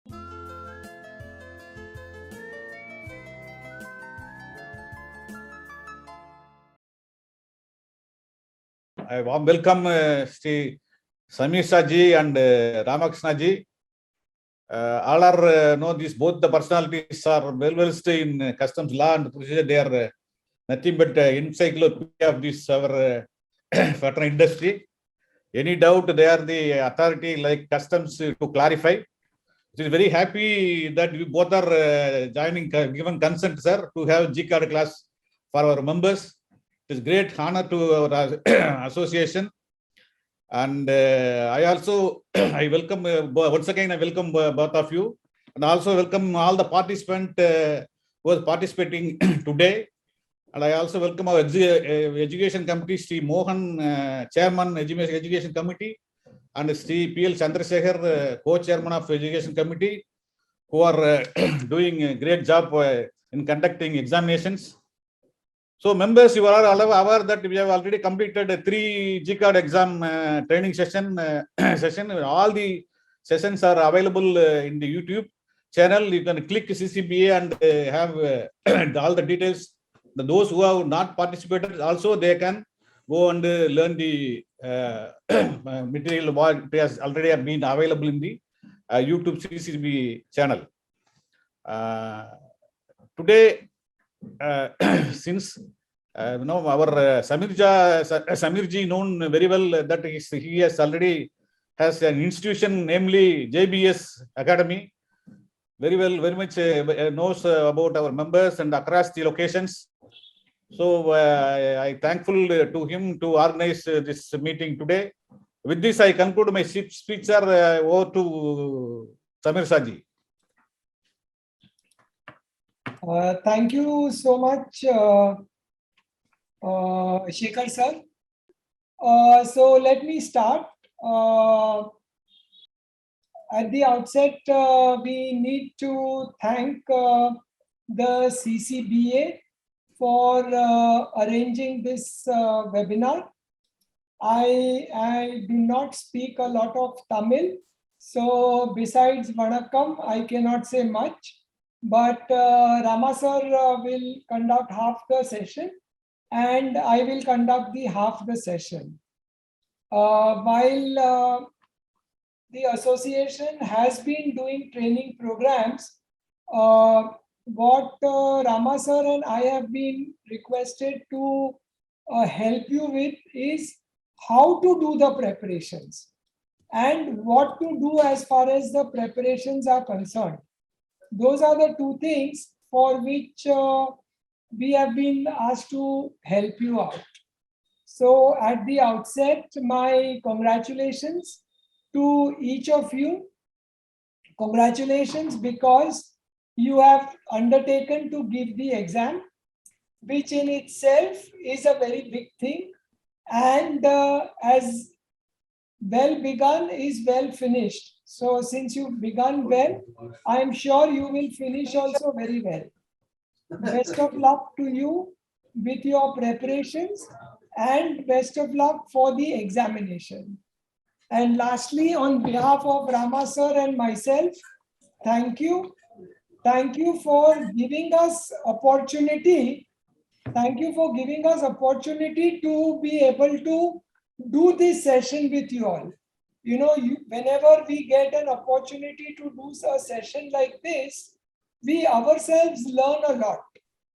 I warm welcome Sri Samir Shah ji and Ramakrishna ji. All are know these both the personalities are well versed in customs law and procedure. They are nothing but encyclopedia of this our fraternal industry. Any doubt, they are the authority like customs to clarify. It is very happy that we both are joining, given consent, sir, to have G card class for our members. It is great honor to our association. And I also I welcome once again I welcome both of you, and also welcome all the participants who are participating today. And I also welcome our education committee, Sri Mohan, chairman education committee, and Sri P.L. Chandrasekhar, co-chairman of education committee, who are doing a great job in conducting examinations. So members, you are all aware that we have already completed 3 G-Card exam training session. All the sessions are available in the YouTube channel. You can click CCBA and have all the details. Those who have not participated also, they can go and learn the material what has already been available in the YouTube CCBA channel. Today, since our Samir Ji known very well that he has already has an institution, namely JBS Academy, very much knows about our members and across the locations. So I thankful to him to organize this meeting today. With this, I conclude my speech, sir. Over to Samir Shah ji. Thank you so much, Shekhar sir. So let me start. At the outset, we need to thank the CCBA for arranging this webinar. I do not speak a lot of Tamil, so besides Vanakkam, I cannot say much. But Rama sir will conduct half the session, and I will conduct the half the session. While the association has been doing training programs, what Rama sir and I have been requested to help you with is how to do the preparations and what to do as far as the preparations are concerned. Those are the 2 things for which we have been asked to help you out. So at the outset, my congratulations to each of you. Congratulations because you have undertaken to give the exam, which in itself is a very big thing, and as well begun is well finished. So since you've begun well, I'm sure you will finish also very well. Best of luck to you with your preparations, and best of luck for the examination. And lastly, on behalf of Rama sir and myself, thank you. Thank you for giving us opportunity. Thank you for giving us opportunity to be able to do this session with you all. You know, whenever we get an opportunity to do a session like this, we ourselves learn a lot.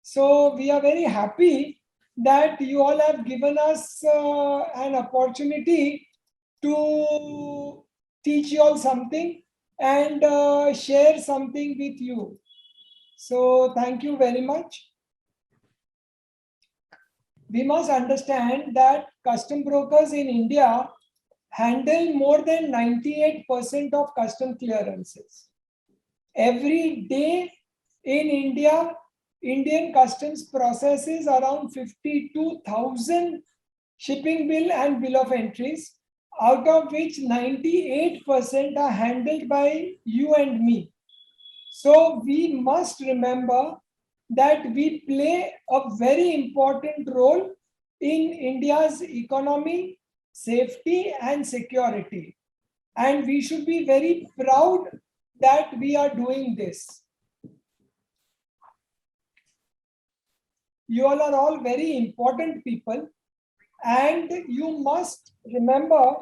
So we are very happy that you all have given us an opportunity to teach you all something and share something with you. So thank you very much. We must understand that custom brokers in India handle more than 98% of custom clearances. Every day in India, Indian customs processes around 52,000 shipping bill and bill of entries, out of which 98% are handled by you and me. So we must remember that we play a very important role in India's economy, safety and security. And we should be very proud that we are doing this. You all are all very important people, and you must remember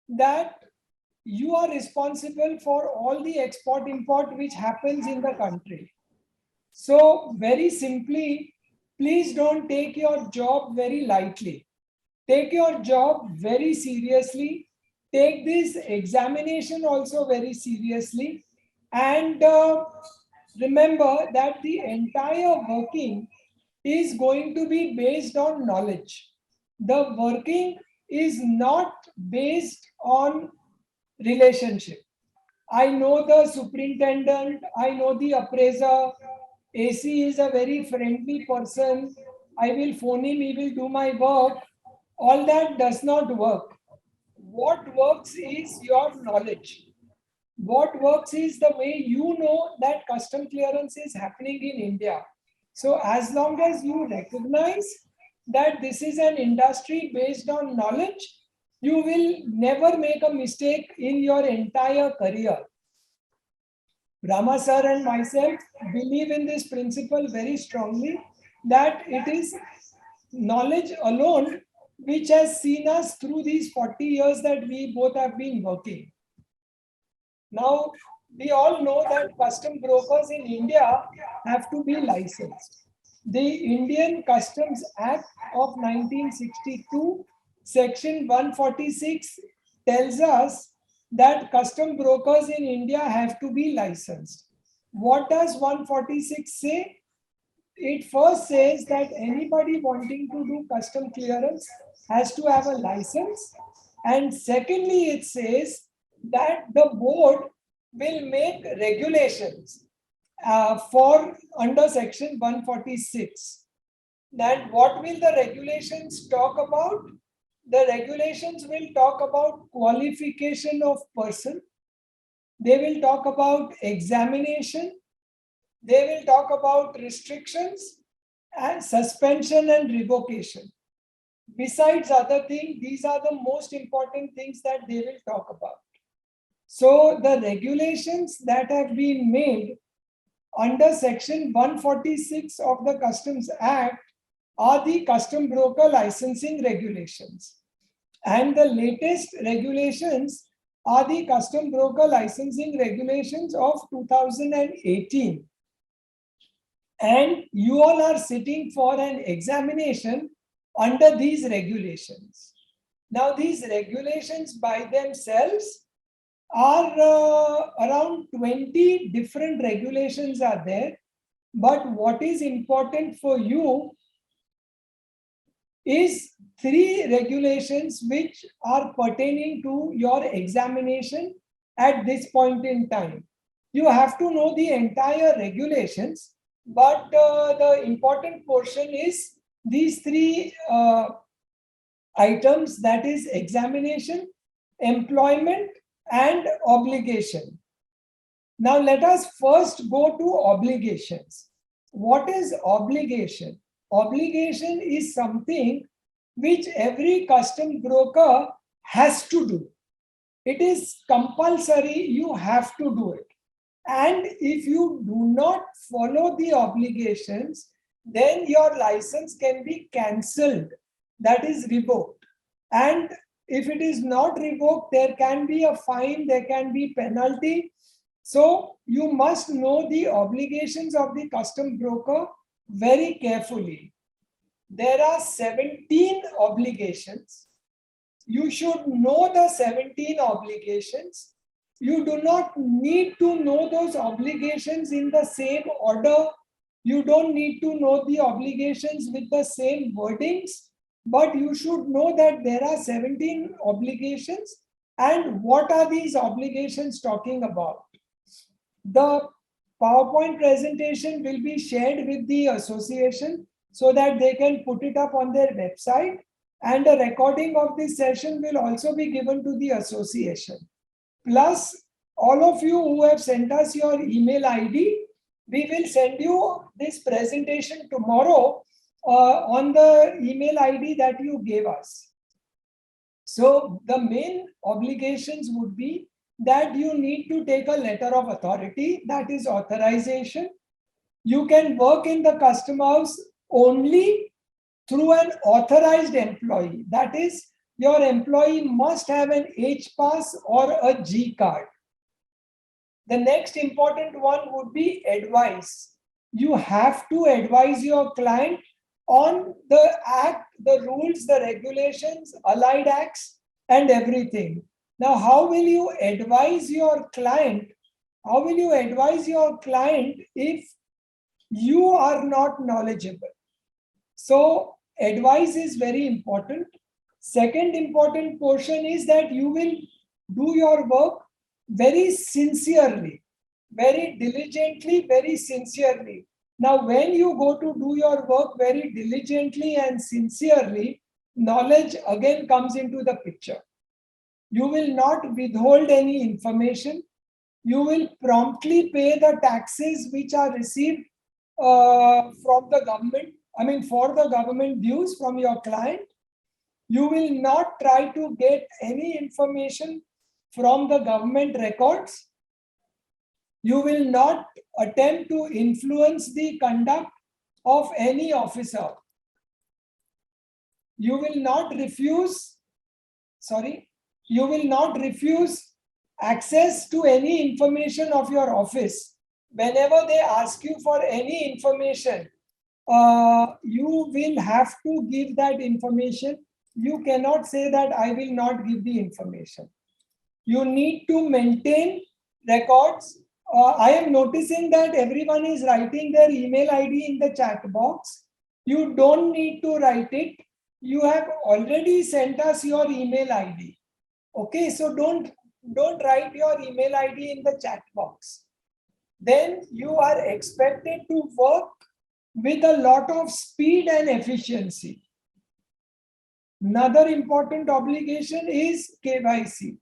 that you are responsible for all the export-import which happens in the country. So very simply, please don't take your job very lightly. Take your job very seriously. Take this examination also very seriously. And remember that the entire working is going to be based on knowledge. The working is not based on relationship. I know the superintendent, I know the appraiser, AC is a very friendly person, I will phone him, he will do my work. All that does not work. What works is your knowledge. What works is the way you know that custom clearance is happening in India. So as long as you recognize that this is an industry based on knowledge, you will never make a mistake in your entire career. Rama sir and myself believe in this principle very strongly, that it is knowledge alone which has seen us through these 40 years that we both have been working. Now, we all know that custom brokers in India have to be licensed. The Indian Customs Act of 1962, Section 146 tells us that custom brokers in India have to be licensed. What does 146 say? It first says that anybody wanting to do custom clearance has to have a license. And secondly, it says that the board will make regulations for under section 146. Then what will the regulations talk about? The regulations will talk about qualification of person. They will talk about examination. They will talk about restrictions and suspension and revocation. Besides other things, these are the most important things that they will talk about. So the regulations that have been made under section 146 of the Customs Act are the Custom Broker Licensing Regulations. And the latest regulations are the Custom Broker Licensing Regulations of 2018. And you all are sitting for an examination under these regulations. Now, these regulations by themselves are around 20 different regulations are there. But what is important for you is 3 regulations which are pertaining to your examination at this point in time. You have to know the entire regulations, but the important portion is these 3 items, that is examination, employment, and obligation. Now let us first go to obligations. What is obligation? Obligation is something which every custom broker has to do. It is compulsory, you have to do it. And if you do not follow the obligations, then your license can be cancelled, that is revoked. And if it is not revoked, there can be a fine, there can be penalty. So you must know the obligations of the custom broker very carefully. There are 17 obligations. You should know the 17 obligations. You do not need to know those obligations in the same order. You don't need to know the obligations with the same wordings, but you should know that there are 17 obligations. And what are these obligations talking about? The PowerPoint presentation will be shared with the association so that they can put it up on their website, and a recording of this session will also be given to the association. Plus, all of you who have sent us your email ID, we will send you this presentation tomorrow on the email ID that you gave us. So the main obligations would be that you need to take a letter of authority, that is authorization. You can work in the custom house only through an authorized employee. That is, your employee must have an H pass or a G card. The next important one would be advice. You have to advise your client on the act, the rules, the regulations, allied acts, and everything. Now, how will you advise your client? How will you advise your client if you are not knowledgeable? So, advice is very important. Second important portion is that you will do your work very sincerely, very diligently, very sincerely. Now, when you go to do your work very diligently and sincerely, knowledge again comes into the picture. You will not withhold any information. You will promptly pay the taxes which are received from the government, for the government dues from your client. You will not try to get any information from the government records. You will not attempt to influence the conduct of any officer. You will not refuse access to any information of your office. Whenever they ask you for any information, you will have to give that information. You cannot say that I will not give the information. You need to maintain records. I am noticing that everyone is writing their email ID in the chat box. You don't need to write it. You have already sent us your email ID. Okay, so don't write your email ID in the chat box. Then you are expected to work with a lot of speed and efficiency. Another important obligation is KYC.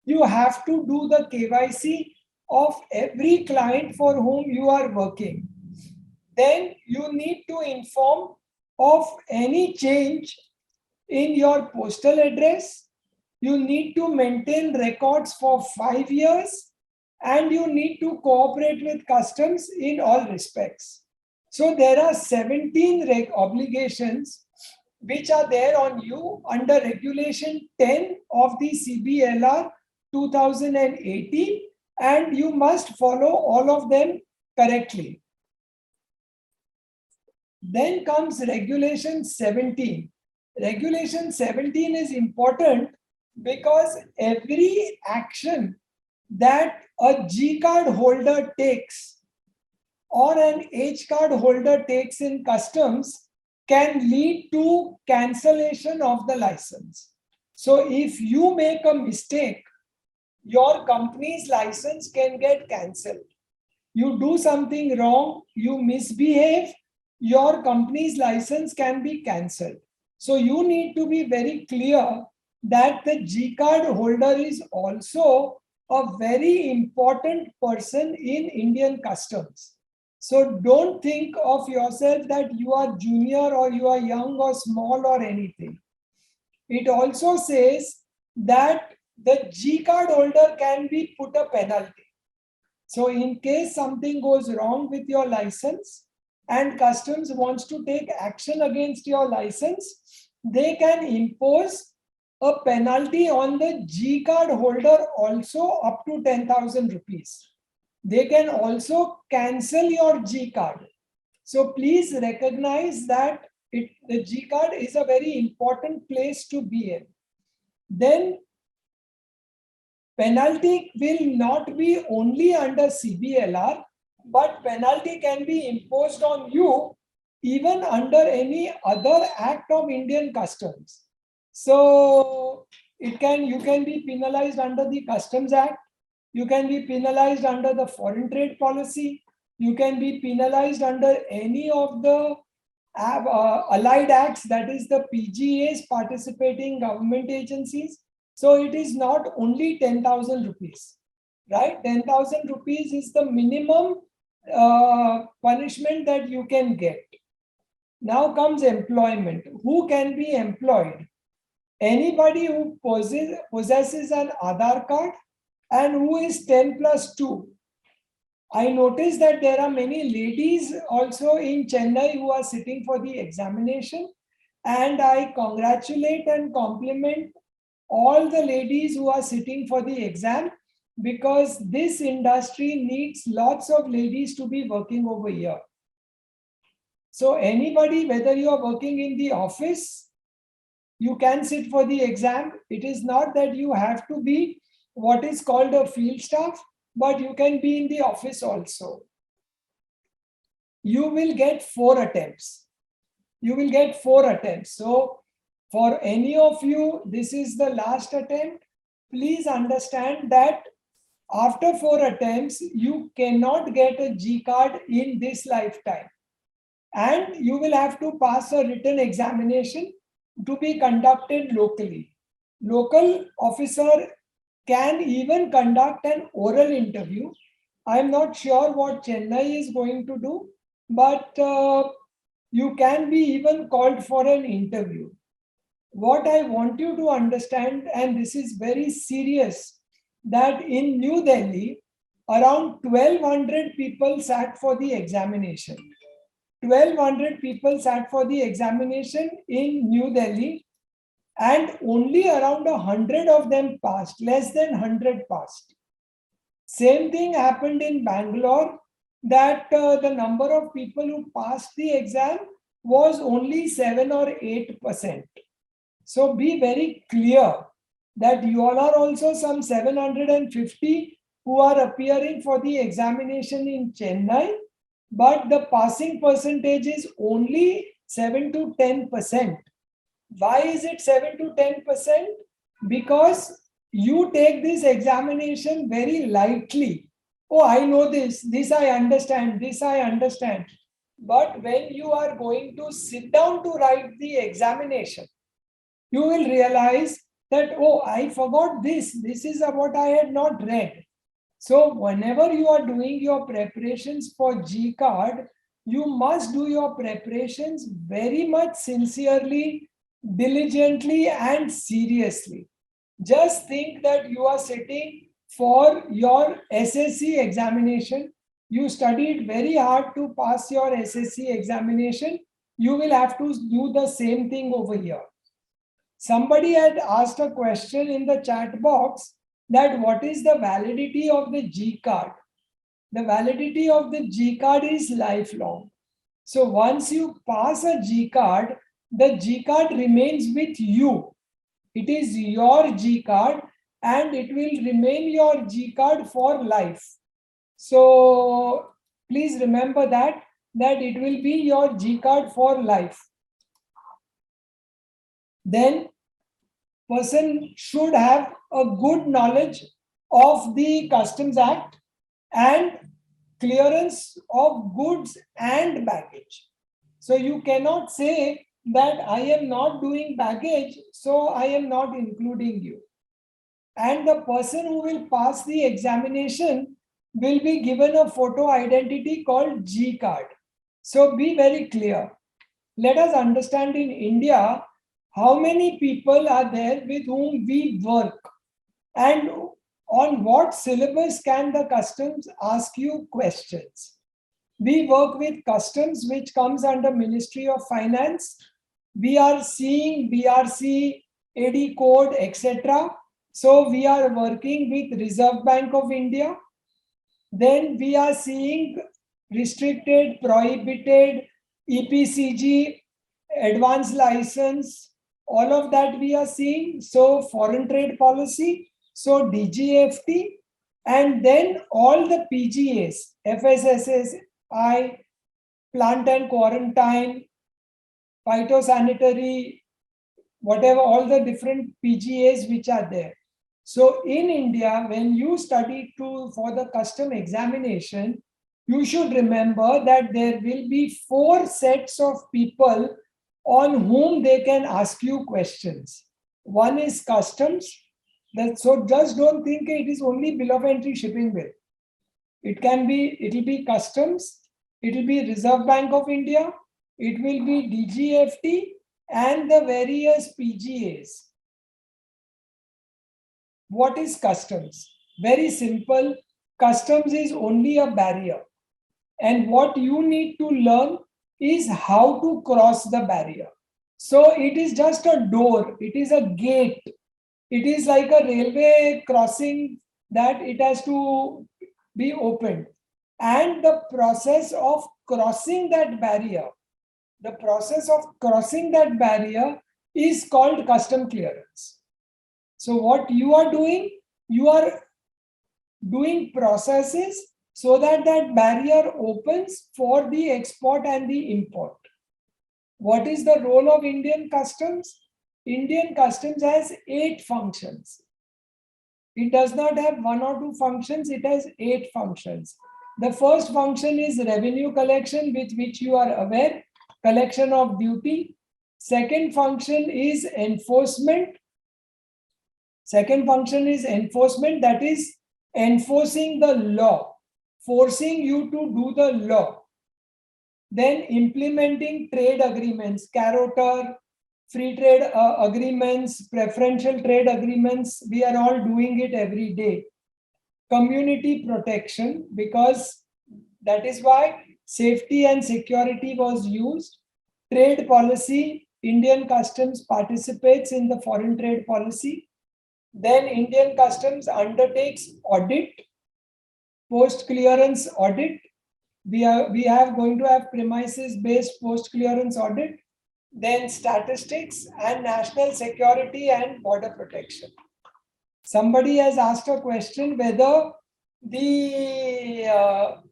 You have to do the KYC of every client for whom you are working. Then you need to inform of any change in your postal address. You need to maintain records for 5 years, and you need to cooperate with customs in all respects. So there are 17 obligations which are there on you under Regulation 10 of the CBLR 2018, and you must follow all of them correctly. Then comes Regulation 17. Regulation 17 is important because every action that a G card holder takes or an H card holder takes in customs can lead to cancellation of the license. So if you make a mistake, your company's license can get cancelled. You do something wrong, you misbehave, your company's license can be cancelled. So you need to be very clear that the G card holder is also a very important person in Indian customs. So don't think of yourself that you are junior or you are young or small or anything. It also says that the G card holder can be put a penalty. So in case something goes wrong with your license and customs wants to take action against your license, they can impose a penalty on the G card holder also up to 10,000 rupees. They can also cancel your G card. So please recognize that the G card is a very important place to be in. Then penalty will not be only under CBLR, but penalty can be imposed on you even under any other act of Indian customs. So you can be penalized under the Customs Act. You can be penalized under the Foreign Trade Policy. You can be penalized under any of the allied acts, that is the PGAs, participating government agencies. So it is not only 10,000 rupees, right? 10,000 rupees is the minimum punishment that you can get. Now comes employment. Who can be employed? Anybody who possesses an Aadhaar card, and who is 10 plus 2. I noticed that there are many ladies also in Chennai who are sitting for the examination, and I congratulate and compliment all the ladies who are sitting for the exam, because this industry needs lots of ladies to be working over here. So anybody, whether you are working in the office, you can sit for the exam. It is not that you have to be what is called a field staff, but you can be in the office also. You will get 4 attempts. You will get 4 attempts. So for any of you, this is the last attempt. Please understand that after 4 attempts, you cannot get a G card in this lifetime. And you will have to pass a written examination to be conducted locally. Local officer can even conduct an oral interview. I'm not sure what Chennai is going to do, but you can be even called for an interview. What I want you to understand, and this is very serious, that in New Delhi, around 1,200 people sat for the examination. 1,200 people sat for the examination in New Delhi, and only around 100 of them passed, less than 100 passed. Same thing happened in Bangalore, that the number of people who passed the exam was only 7 or 8%. So be very clear that you all are also some 750 who are appearing for the examination in Chennai, but the passing percentage is only 7 to 10%. Why is it 7 to 10%? Because you take this examination very lightly. Oh, I know this I understand, this I understand. But when you are going to sit down to write the examination, you will realize that, oh, I forgot this is what I had not read. So whenever you are doing your preparations for G card, you must do your preparations very much sincerely, diligently, and seriously. Just think that you are sitting for your SSC examination. You studied very hard to pass your SSC examination. You will have to do the same thing over here. Somebody had asked a question in the chat box that what is the validity of the G card? The validity of the G card is lifelong. So once you pass a G card, the G card remains with you. It is your G card and it will remain your G card for life. So please remember that it will be your G card for life. Then person should have a good knowledge of the Customs Act and clearance of goods and baggage. So you cannot say that I am not doing baggage, so I am not including you. And the person who will pass the examination will be given a photo identity called G card. So be very clear. Let us understand in India, how many people are there with whom we work, and on what syllabus can the customs ask you questions. We work with customs, which comes under Ministry of Finance. We are seeing BRC, AD code, etc. So we are working with Reserve Bank of India. Then we are seeing restricted, prohibited, EPCG, advanced license, all of that we are seeing. So foreign trade policy, so DGFT, and then all the PGAs, FSSAI, plant and quarantine, phytosanitary, whatever, all the different PGAs which are there. So in India, when you study for the custom examination, you should remember that there will be 4 sets of people on whom they can ask you questions. One is customs. So just don't think it is only bill of entry, shipping bill. It will be customs, it will be Reserve Bank of India, it will be DGFT and the various PGAs. What is customs? Very simple. Customs is only a barrier. And what you need to learn is how to cross the barrier. So it is just a door, it is a gate. It is like a railway crossing that it has to be opened. And the process of crossing that barrier, is called custom clearance. So what you are doing processes so that that barrier opens for the export and the import. What is the role of Indian Customs? Indian Customs has 8 functions. It does not have 1 or 2 functions, it has 8 functions. The first function is revenue collection, with which you are aware, collection of duty. Second function is enforcement. That is enforcing the law, forcing you to do the law. Then implementing trade agreements, Carotter, free trade agreements, preferential trade agreements, we are all doing it every day. Community protection, because that is why safety and security was used. Trade policy, Indian Customs participates in the foreign trade policy. Then Indian Customs undertakes audit, post-clearance audit. We are going to have premises-based post-clearance audit. Then statistics and national security and border protection. Somebody has asked a question whether the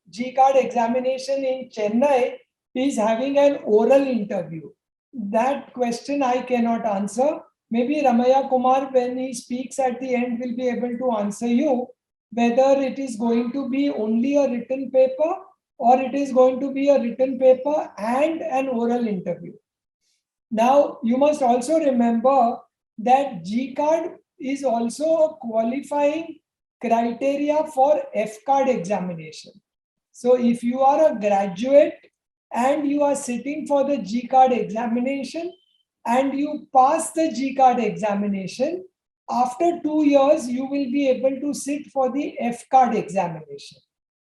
G-card examination in Chennai is having an oral interview. That question I cannot answer. Maybe Ramaya Kumar, when he speaks at the end, will be able to answer you whether it is going to be only a written paper or it is going to be a written paper and an oral interview. Now, you must also remember that G-card is also a qualifying criteria for F-card examination. So if you are a graduate and you are sitting for the G-card examination and you pass the G-card examination, after 2 years, you will be able to sit for the F-card examination.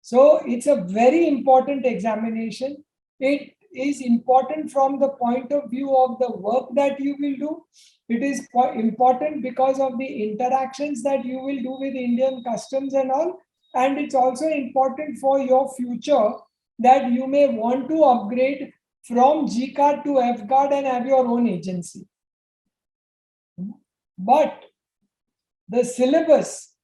So it's a very important examination. It is important from the point of view of the work that you will do. It is important because of the interactions that you will do with Indian Customs and all. And it's also important for your future that you may want to upgrade from G-card to F-card and have your own agency. But the syllabus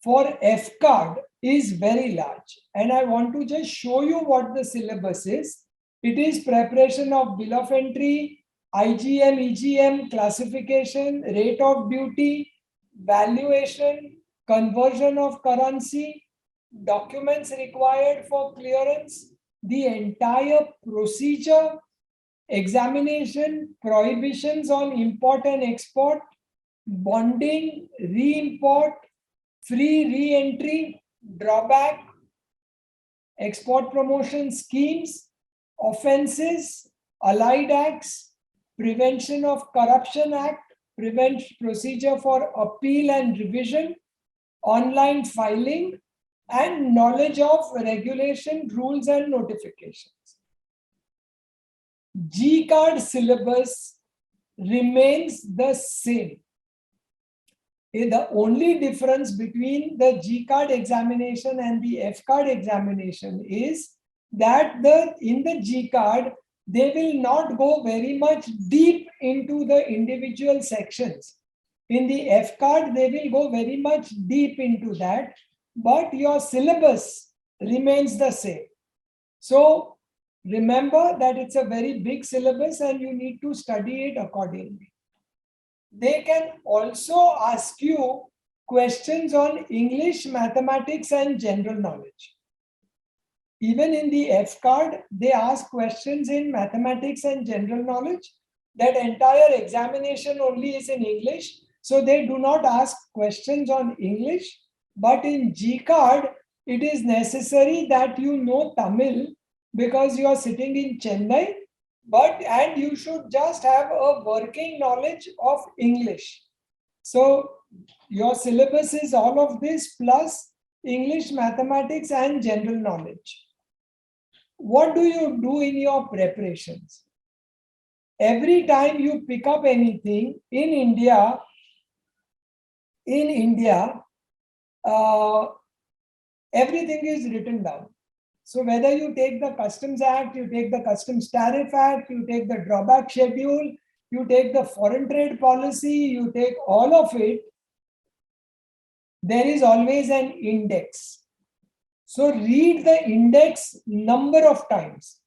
for F-card is very large. And I want to just show you what the syllabus is. It is preparation of bill of entry, IGM, EGM, classification, rate of duty, valuation, conversion of currency, documents required for clearance, the entire procedure, examination, prohibitions on import and export, bonding, re-import, free re-entry, drawback, export promotion schemes, offenses, allied acts, Prevention of Corruption Act, procedure for appeal and revision, online filing, and knowledge of regulation, rules, and notifications. G-card syllabus remains the same. The only difference between the G-card examination and the F-card examination is that in the G-card, they will not go very much deep into the individual sections. In the F-card, they will go very much deep into that, but your syllabus remains the same. So remember that it's a very big syllabus and you need to study it accordingly. They can also ask you questions on English, mathematics, and general knowledge. Even in the F-card, they ask questions in mathematics and general knowledge. That entire examination only is in English, so they do not ask questions on English. But in G-card, it is necessary that you know Tamil because you are sitting in Chennai, and you should just have a working knowledge of English. So Your syllabus is all of this plus English, mathematics, and general knowledge. What do you do in your preparations? Every time you pick up anything in India, everything is written down. So whether you take the Customs Act, you take the Customs Tariff Act, you take the drawback schedule, you take the foreign trade policy, you take all of it, there is always an index. So read the index number of times.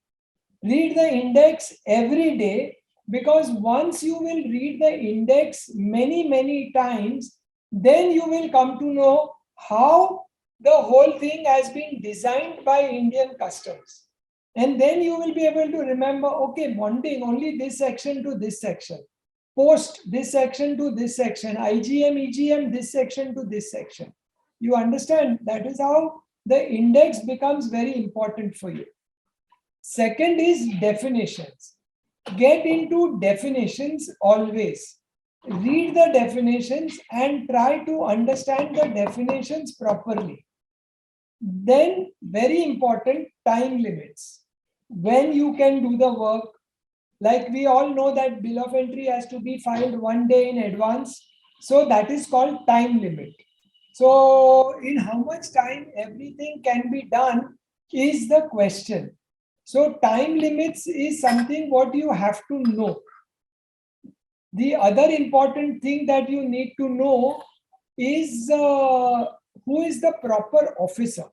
Read the index every day, because once you will read the index many times, then you will come to know how the whole thing has been designed by Indian Customs. And then you will be able to remember, okay, bonding only this section to this section, post this section to this section, IGM, EGM, this section to this section. You understand? That is how the index becomes very important for you. Second is definitions. Get into definitions always. Read the definitions and try to understand the definitions properly. Then, very important, time limits. When you can do the work. Like we all know that bill of entry has to be filed 1 day in advance. So that is called time limit. So in how much time everything can be done is the question. So time limits is something what you have to know. The other important thing that you need to know is who is the proper officer.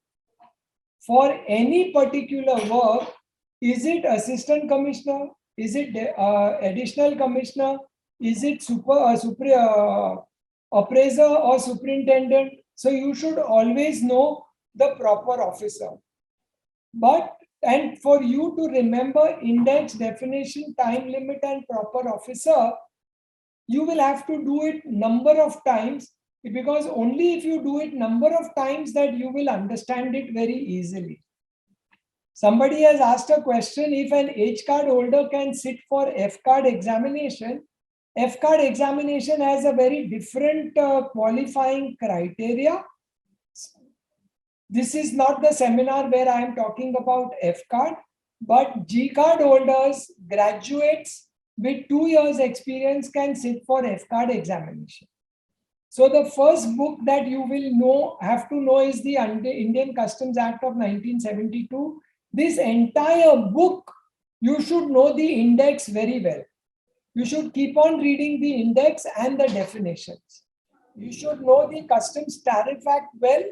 For any particular work, is it assistant commissioner? Is it additional commissioner? Is it appraiser or superintendent? So you should always know the proper officer. And for you to remember index, definition, time limit, and proper officer, you will have to do it number of times, because only if you do it number of times that you will understand it very easily. Somebody has asked a question, if an H card holder can sit for F card examination. F card examination has a very different qualifying criteria. This is not the seminar where I am talking about F card, but G card holders, graduates with 2 years experience can sit for F card examination. So the first book that you will have to know is the Indian Customs Act of 1972. This entire book, you should know the index very well. You should keep on reading the index and the definitions. You should know the Customs Tariff Act well.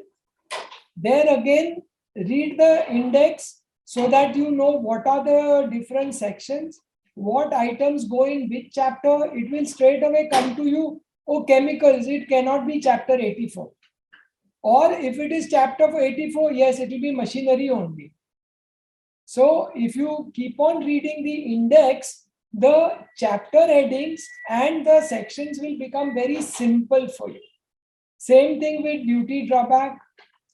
There again, read the index so that you know what are the different sections, what items go in which chapter. It will straight away come to you, oh, chemicals, it cannot be chapter 84. Or if it is chapter 84, yes, it will be machinery only. So if you keep on reading the index, the chapter headings and the sections will become very simple for you. Same thing with duty drawback.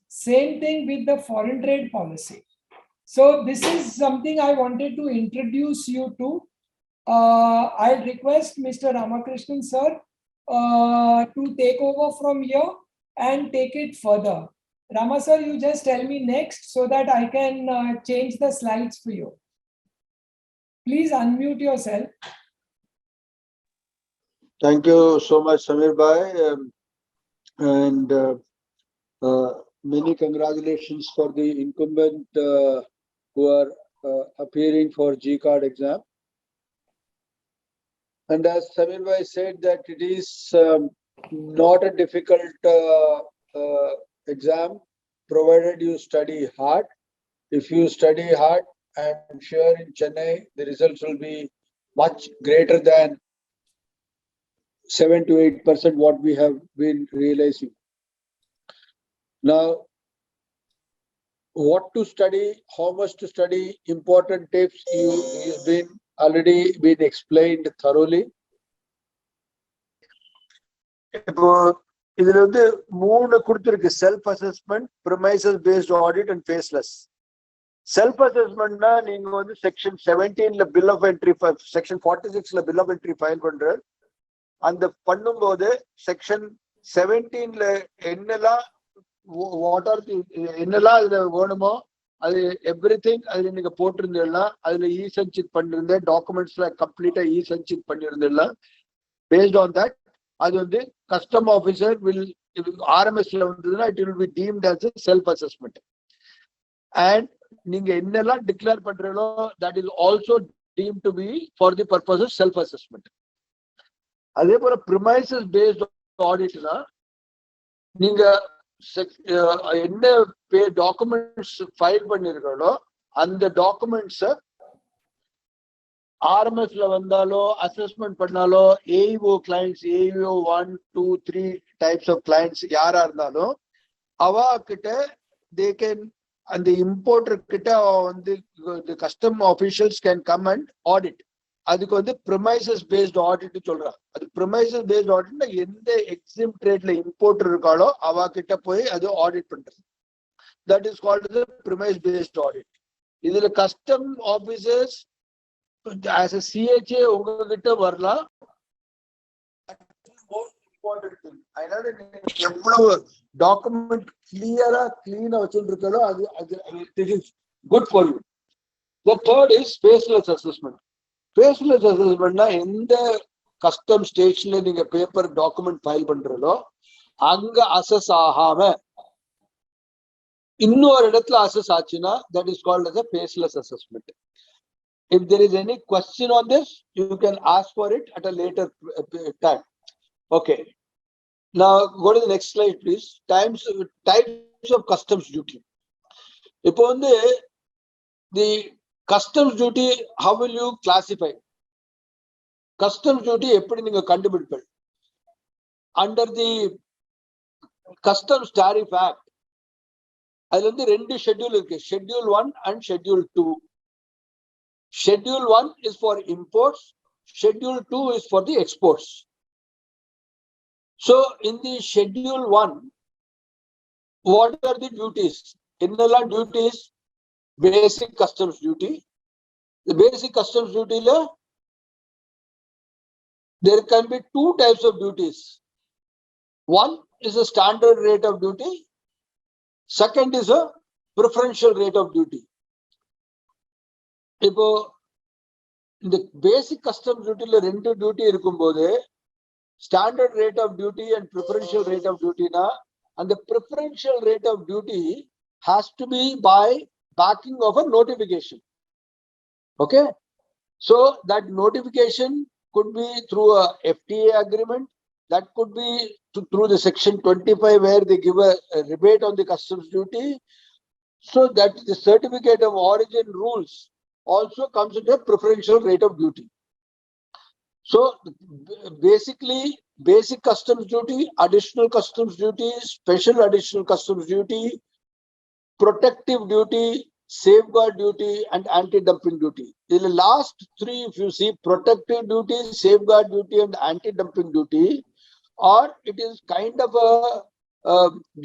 Same thing with the foreign trade policy. So this is something I wanted to introduce you to. I'll request Mr. Ramakrishan sir to take over from here and take it further. Rama sir, you just tell me next so that I can change the slides for you. Please unmute yourself. Thank you so much, Samir bhai, and many congratulations for the incumbent who are appearing for G card exam. And as Samir bhai said, that it is not a difficult exam, provided you study hard. If you study hard, I'm sure in Chennai, the results will be much greater than 7 to 8% what we have been realizing. Now, what to study, how much to study, important tips you've been already been explained thoroughly. இதுல வந்து 3 கொடுத்திருக்கு, self assessment, premises based audit and faceless. Self அசஸ்மெண்ட்னா நீங்க வந்து section 17ல bill of entry, section 46ல bill of entry file பண்ற அந்த பண்ணும்போது செக்ஷன் 17 what are the என்னெல்லாம் அதுல வேணுமோ அது எவ்ரிதிங் அதுல நீங்க போட்டிருந்தீங்கன்னா அதுல சஞ்சித் பண்ணிருந்தேன் டாக்குமெண்ட்ஸ்ல கம்ப்ளீட்டா சஞ்சித் பண்ணிருந்தீங்கன்னா based on that அது வந்து கஸ்டம் ஆபீசர் வில் ஆர்எம்எஸ்ல வந்ததுன்னா it will be deemed as a self assessment and நீங்க என்னெல்லாம் டிக்ளேர் பண்றீங்களோ that is also deemed to be for the purpose of self assessment. அதே போல premises based ஆடிட்னா நீங்க என்ன டாக்குமெண்ட்ஸ் ஃபைல் பண்ணிருக்கோ அந்த டாக்குமெண்ட்ஸ் ஆர்எம்எஸ்ல வந்தாலோ அசஸ்மெண்ட் பண்ணாலோ AEO clients AEO 1 2 3 types of clients யாரா இருந்தாலும் அவ கிட்ட தே கேன் அந்த இம்போர்ட்டர் கிட்ட வந்து custom officials can come and audit. அதுக்கு வந்து ப்ரிமைசஸ் பேஸ்ட் ஆடிட் சொல்றாங்க. அது ப்ரிமைசஸ் பேஸ்ட் ஆடிட்னா எந்த எக்ஸிம் ட்ரேட்ல இம்போர்ட்டர் இருக்காளோ அவ கிட்ட போய் அது ஆடிட் பண்றது. That is called the premise based audit. இதுல custom officers as a CHA உங்ககிட்ட வரலாம். அதனால எவ்வளவு டாக்குமெண்ட் கிளீனா வச்சுருக்கோ அது good for you. The third is faceless assessment. Faceless assessmentனா எந்த கஸ்டம் ஸ்டேஷன்ல நீங்க பேப்பர் டாக்குமெண்ட் ஃபைல் பண்றதோ அங்க அசஸ் ஆகாம இன்னொரு இடத்துல அசஸ் ஆச்சுன்னா that is called as a faceless assessment. If there is any question on this, you can ask for it at a later time. Okay. Now go to the next slide, please. Types of customs duty. இப்போ வந்து the customs duty, how will you classify? Customs duty எப்படி நீங்க கண்டுபிடிப்பீங்க? Under the Customs Tariff Act, அதுல வந்து ரெண்டு schedule இருக்கு. Schedule 1 and Schedule 2. Schedule 1 is for imports, Schedule 2 is for the exports. So in the Schedule 1, what are the duties? Innala duties, basic customs duty. The basic customs duty, there can be two types of duties. One is a standard rate of duty. Second is a preferential rate of duty. இப்போ இந்த பேசிக் custom டியூட்டில ரெண்டு duty இருக்கும்போது standard rate of duty and preferential rate of டியூட்டினா அந்த preferential rate of duty has to be by backing of a notification. Okay, so that notification could be through a FTA agreement, that could be through the section 25 where they give a rebate on the customs duty, so that the certificate of origin rules also comes into a preferential rate of duty. So basically basic customs duty, additional customs duty, special additional customs duty, protective duty, safeguard duty and anti-dumping duty. In the last three, if you see, protective duty, safeguard duty and anti-dumping duty, or it is kind of a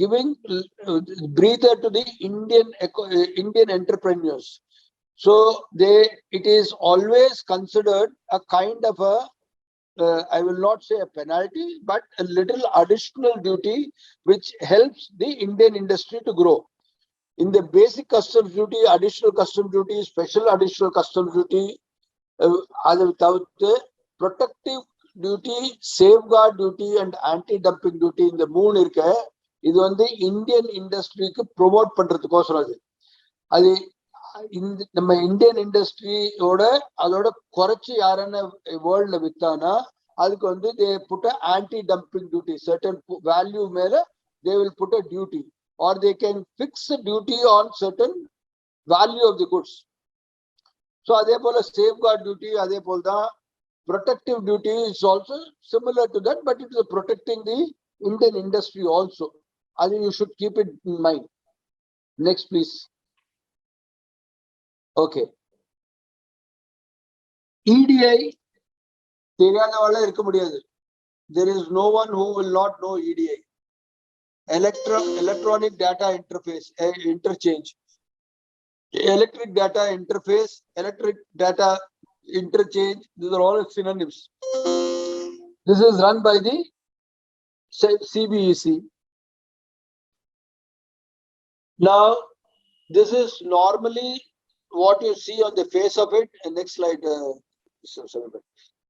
giving breather to the Indian entrepreneurs. So it is always considered a kind of a I will not say a penalty, but a little additional duty which helps the Indian industry to grow. In the basic customs duty, additional customs duty, special additional customs duty, protective duty, safeguard duty and anti-dumping duty, இந்த மூணு இருக்க, இது வந்து Indian இண்டஸ்ட்ரிக்கு promote பண்றதுக்கோசரம் அது நம்ம Indian இண்டஸ்ட்ரியோட அதோட குறைச்சி யாரான வேர்ல்ட்ல வித்தானா அதுக்கு வந்து they put a anti-dumping duty, certain value மேல they will put a duty, or they can fix a duty on certain value of the goods. So அதே போல safeguard duty, அதே போல தான் protective duty is also similar to that, but it is protecting the Indian industry also. I think you should keep it in mind. Next, please. Okay. EDI தெரியாதவள இருக்க முடியாது. There is no one who will not know EDI. Electronic data interface, interchange. Electric data interface, electric data interchange, these are all synonyms. This is run by the CBEC. Now, this is normally what you see on the face of it. Next slide.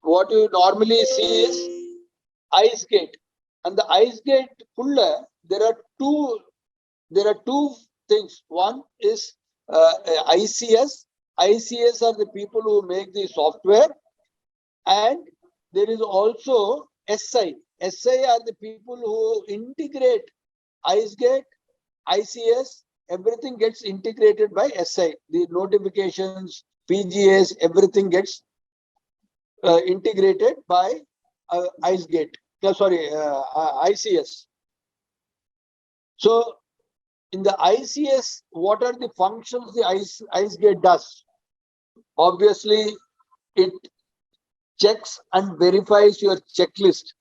What you normally see is ice gate, and the ice gate puller. There are two things. One is ICS. ICS are the people who make the software, and there is also SI. SI are the people who integrate IceGate, ICS. Everything gets integrated by SI. The notifications, PGAs, everything gets integrated by IceGate. ICS. So in the ICS, what are the functions the IceGate does? Obviously, it checks and verifies your checklist.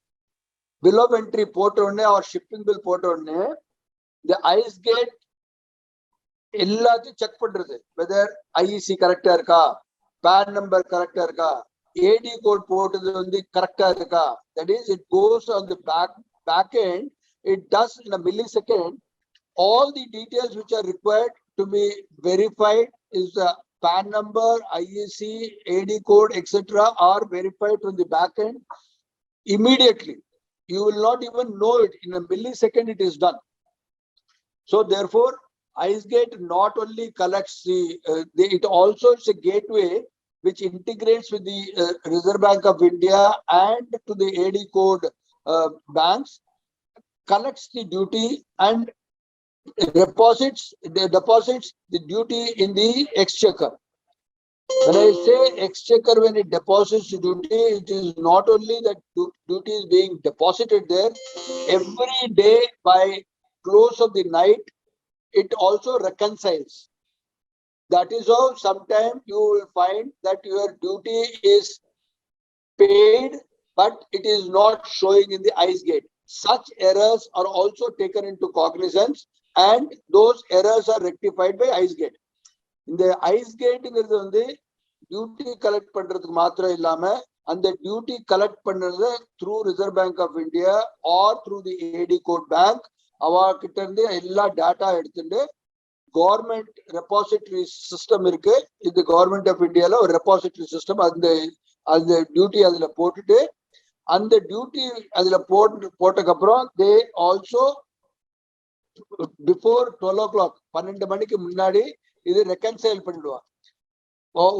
Bill of entry port or shipping bill port the IceGate எல்லாத்தையும் check பண்றது, whether IEC correct-ஆ இருக்கா, PAN number correct-ஆ இருக்கா, AD code போட்டது வந்து correct-ஆ இருக்கா. That is, it goes on the back end. It does in a millisecond. All the details which are required to be verified is the PAN number, IEC, AD code, etc. are verified from the back end immediately. You will not even know it. In a millisecond, it is done. So therefore, IceGate not only collects it also is a gateway which integrates with the Reserve Bank of India and to the AD code banks, collects the duty and deposits the duty in the exchequer. When I say exchequer, when it deposits the duty, it is not only that duty is being deposited there. Every day by close of the night, it also reconciles. That is how sometimes you will find that your duty is paid, but it is not showing in the IceGate. Such errors are also taken into cognizance, and those errors are rectified by IceGate. In the IceGate, duty collect பண்றதுக்கு மாத்திரம் இல்லாம அந்த duty collect பண்றது through Reserve Bank of India or through the AD code bank, அவா கிட்ட இருந்து எல்லா data எடுத்துட்டு கவர்மெண்ட் ரெபாசிட்டரி சிஸ்டம் இருக்கு. இது கவர்மெண்ட் ஆஃப் இந்தியால ஒரு ரெபாசிட்டரி சிஸ்டம். அந்த டியூட்டி அதுல போட்டுட்டு அந்த டியூட்டி அதுல போட்டதுக்கு அப்புறம் தே ஆல்சோ பிஃபோர் 12 o'clock 12 மணிக்கு முன்னாடி இது ரெக்கன்சைல் பண்ணிடுவாங்க.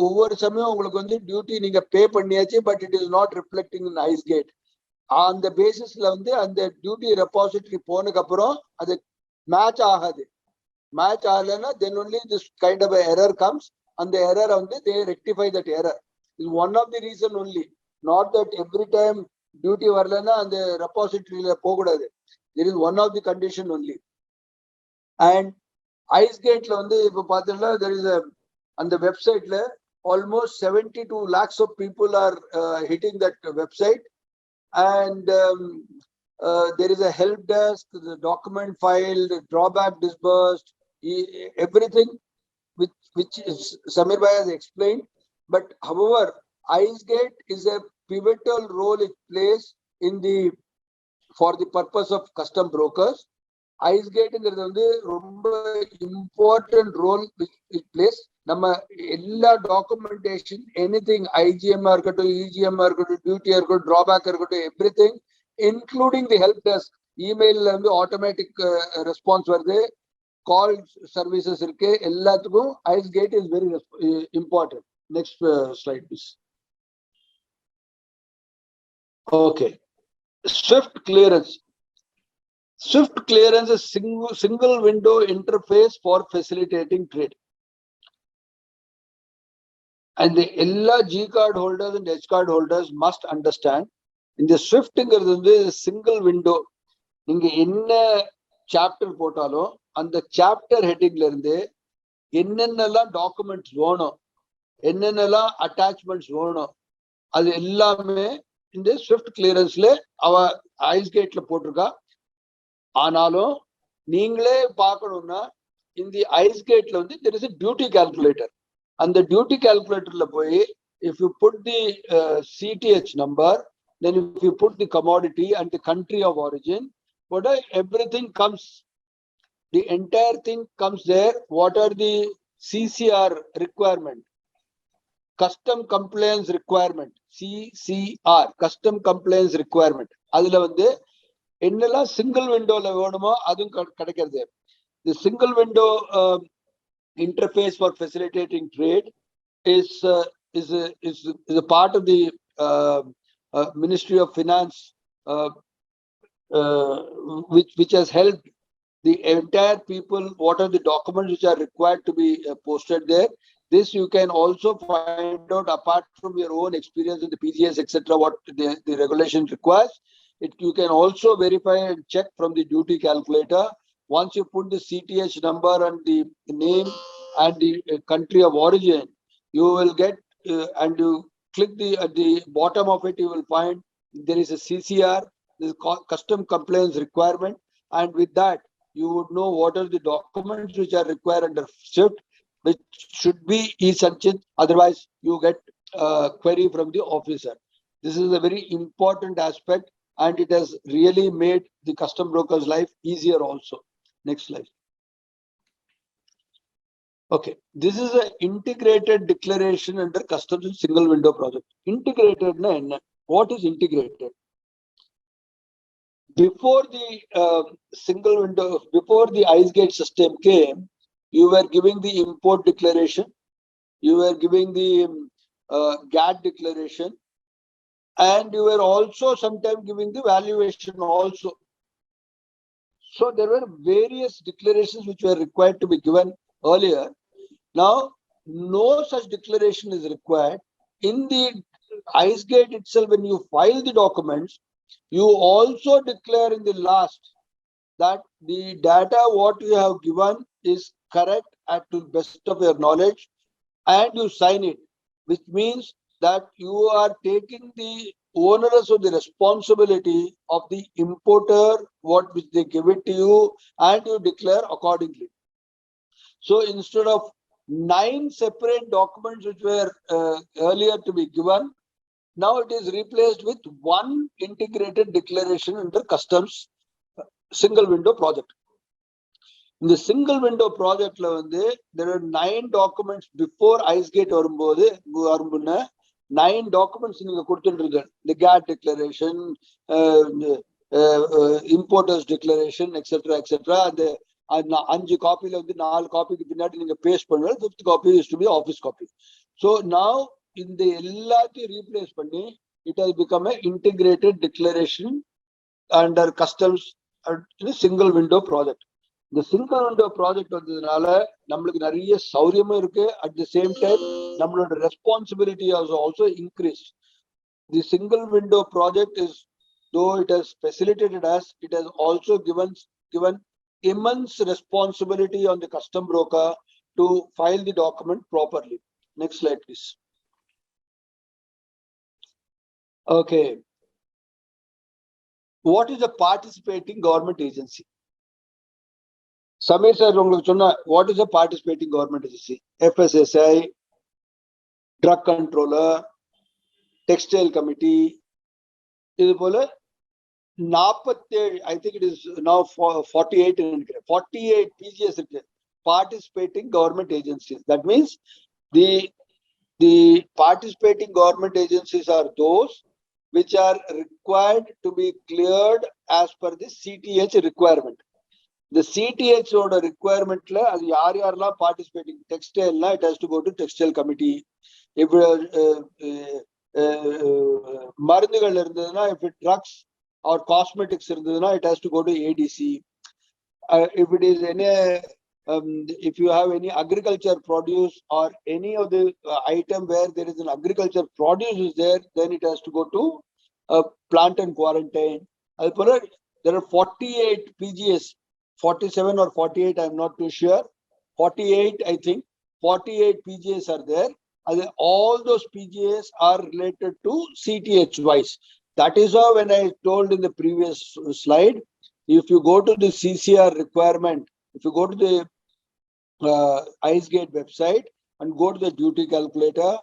ஒவ்வொரு சமயம் உங்களுக்கு வந்து டியூட்டி நீங்க பே பண்ணியாச்சு, but it is not reflecting in ICEGATE. அந்த பேசிஸ்ல வந்து அந்த டியூட்டி ரெபாசிட்டரி போனதுக்கு அப்புறம் அது மேட்ச் ஆகாது. மேட்ச் ஆகலைன்னா then only this kind of error comes. அந்த எரரை வந்து they rectify that error. Is one of the reason only. Not that every time duty வரலன்னா அந்த ரெபாசிட்டரியில போகக்கூடாது. This is one of the condition only. And ஐஸ்கேட்ல வந்து இப்போ பார்த்தீங்கன்னா தெர் இஸ் அந்த வெப்சைட்ல almost 72 lakhs of people are hitting that website, and there is a help desk, the document filed, drawback disbursed, everything which is Samir Bhai has explained. But however, IceGate is a pivotal role it plays for the purpose of custom brokers. IceGate is a important role which it plays. நம்ம எல்லா documentation anything ஐஜிஎம்ஆ இருக்கட்டும், இஜிஎம்ஆ இருக்கட்டும், டியூட்டியா இருக்கட்டும், drawback இருக்கட்டும், everything including the help desk, இமெயில்ல வந்து automatic response வருது, call services இருக்கு, எல்லாத்துக்கும் ICEGATE is very important. Next slide please. Okay, swift clearance. Swift clearance is single window interface for facilitating trade. And the all G card holders and H card holders must understand in the Swift single window. நீங்க என்ன chapter போட்டாலும் அந்த chapter ஹெட்டிங்ல இருந்து என்னென்னலாம் documents வேணும், என்னென்னலாம் attachments வேணும், அது எல்லாமே இந்த ஸ்விஃப்ட் கிளியரன்ஸ்ல அவ ஐஸ்கேட்ல போட்டிருக்கா. ஆனாலும் நீங்களே பார்க்கணும்னா இந்த ஐஸ்கேட்ல வந்து there is a duty calculator. அந்த டியூட்டி கால்குலேட்டர்ல போய் if you put the CTH number then if you put the commodity and the country of origin, everything comes, the entire thing comes there. What are the CCR requirement? Custom compliance requirement, CCR, custom compliance requirement. அதுல வந்து என்னெல்லாம் single windowல வேணுமோ அதுவும் கிடைக்கிறது. The single window interface for facilitating trade is a part of the Ministry of Finance, which has helped the entire people. What are the documents which are required to be posted there? This you can also find out apart from your own experience in the PGS, etc. What the regulation requires. You can also verify and check from the duty calculator. Once you put the CTH number and the name and the country of origin, you will get and you click at the bottom of it, you will find there is a CCR, this custom compliance requirement, and with that you would know what are the documents which are required under SWIFT, which should be e-sanction. Otherwise, you get query from the officer. This is a very important aspect, and it has really made the custom broker's life easier also. Next slide. Okay, this is an integrated declaration under customs single window project. Integrated, what is integrated? Before the single window, before the ICE gate system came, you were giving the import declaration, you were giving the GAT declaration, and you were also sometimes giving the valuation also. So there were various declarations which were required to be given earlier. Now, no such declaration is required. In the ICE gate itself, when you file the documents, you also declare in the last that the data what you have given is correct to the best of your knowledge, and you sign it, which means that you are taking the onerous of the responsibility of the importer, which they give it to you, and you declare accordingly. So instead of 9 separate documents which were earlier to be given, now it is replaced with one integrated declaration under customs single window project. In the single window project, there are 9 documents before ICE gate varumbodhu 9 documents in the GAT declaration, importers declaration, etc., etc. And 5 copy of the 4 copy paste panna, 5th copy is to be office copy. So now in the replace panni, it has become an integrated declaration under customs single window project. The single window project வந்ததுனால நம்மளுக்கு நிறைய சௌரியமும் இருக்கு. At the same time, நம்மளோட responsibility has also increased. The single window project is, though it has facilitated us, it has also given immense responsibility on the custom broker to file the document properly. Next slide, please. Okay. What is a participating government agency? Samir sir, what is a participating government agency? FSSI, drug controller, textile committee. I think it is now 48 PGS participating government agencies. That means the participating government agencies are those which are required to be cleared as per the CTH requirement. The CTH order requirement as yaar participating textile, it has to go to textile committee. If if it drugs or cosmetics, it has to go to ADC. If it is any if you have any agriculture produce or any of the item where there is an agriculture produce is there, then it has to go to plant and quarantine. There are 48 PGS, 47 or 48, I'm not too sure. 48, I think. 48 PGS are there. All those PGS are related to CTH wise. That is how when I told in the previous slide, if you go to the CCR requirement, if you go to the ICE gate website and go to the duty calculator,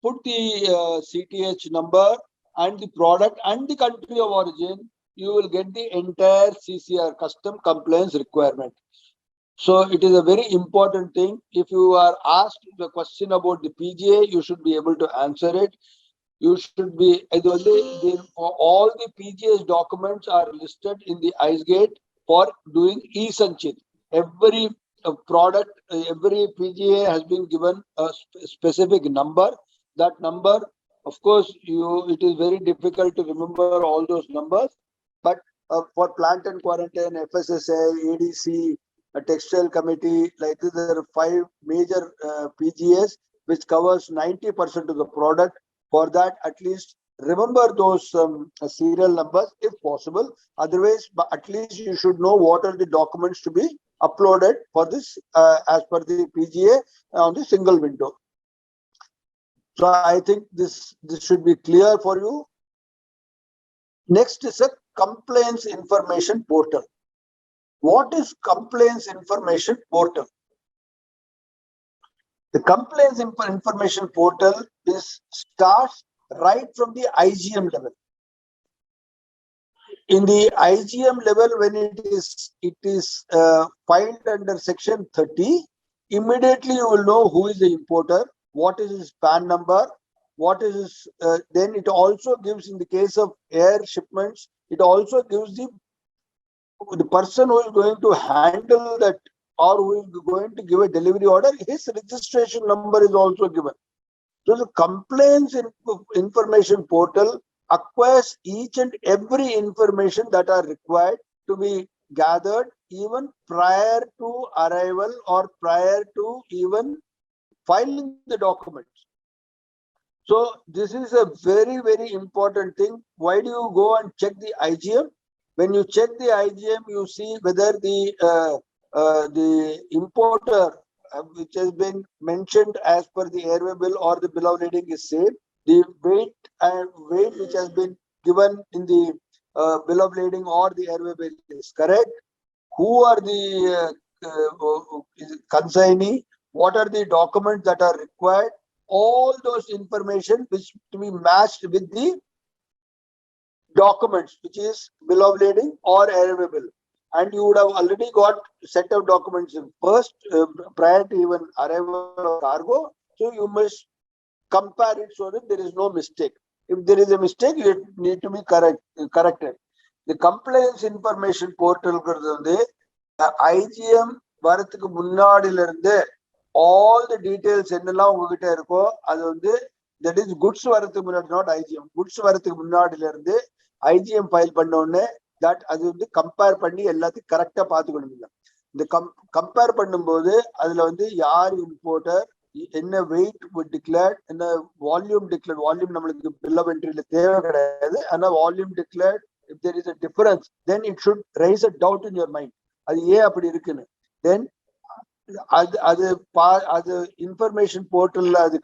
put the CTH number and the product and the country of origin, you will get the entire CCR custom compliance requirement. So it is a very important thing. If you are asked the question about the PGA, you should be able to answer it. You should be, all the PGA's documents are listed in the IceGate for doing e-Sanchit. Every product, every PGA has been given a specific number. That number, of course, it is very difficult to remember all those numbers. But for plant and quarantine, FSSA, ADC, a textile committee, like this, there are 5 major PGAs which covers 90% of the product. For that, at least remember those serial numbers if possible. Otherwise, but at least you should know what are the documents to be uploaded for this as per the PGA on the single window. So I think this should be clear for you. Next is a compliance information portal. What is compliance information portal? The compliance information portal starts right from the IGM level. In the IGM level, when it is filed under section 30, immediately you will know who is the importer, what is his PAN number, what is his, then it also gives, in the case of air shipments, it also gives the person who is going to handle that or who is going to give a delivery order, his registration number is also given. So the compliance information portal acquires each and every information that are required to be gathered even prior to arrival or prior to even filing the documents. So this is a very, very important thing. Why do you go and check the IGM? When you check the IGM, you see whether the importer which has been mentioned as per the airway bill or the bill of lading is same. The weight which has been given in the bill of lading or the airway bill is correct. Who are the consignee? What are the documents that are required? All those information which to be matched with the documents, which is bill of lading or airway bill. And you would have already got set of documents in first prior to even arrival of cargo. So you must compare it so that there is no mistake. If there is a mistake, it need to be corrected. The compliance information portal, the IGM வரதுக்கு முன்னாடில இருந்து all the details என்னெல்லாம் உங்ககிட்ட இருக்கோ அது வந்து that is goods வரதுக்கு முன்னாடி, not IGM. Goods வரதுக்கு முன்னாடில இருந்து IGM file பண்ண உடனே that அது வந்து கம்பேர் பண்ணி எல்லாத்தையும் கரெக்டா பாத்துக்கணும். இந்த கம்பேர் பண்ணும்போது அதுல வந்து யார் இம்போர்ட்டர், என்ன வெயிட் டிக்ளேர்ட், என்ன வால்யூம் டிக்ளேர்ட். வால்யூம் நம்மளுக்கு பில் ஆஃப் என்ட்ரில தேவை கிடையாது. ஆனா volume declared, if there is a difference, then it should raise a doubt in your mind. அது ஏன் அப்படி இருக்குன்னு. Then அது இன்ஃபர்மேஷன் போர்ட்டல்ல அது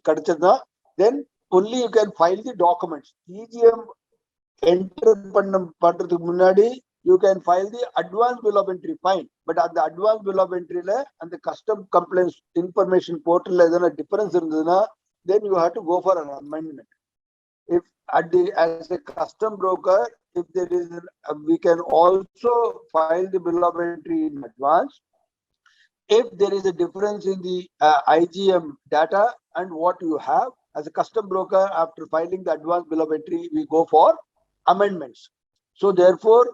கிடைச்சதுன்னா then only you can file the documents. EGM enter பண்றதுக்கு முன்னாடி you can file the advance bill of entry, fine. But at the advance bill of entry and the custom complaints information portal எதனா difference இருந்ததுன்னா then you have to go for an amendment. If as a custom broker, if there is we can also file the bill of entry in advance. If there is a difference in the IGM data and what you have as a custom broker, after filing the advance bill of entry, we go for amendments. So therefore,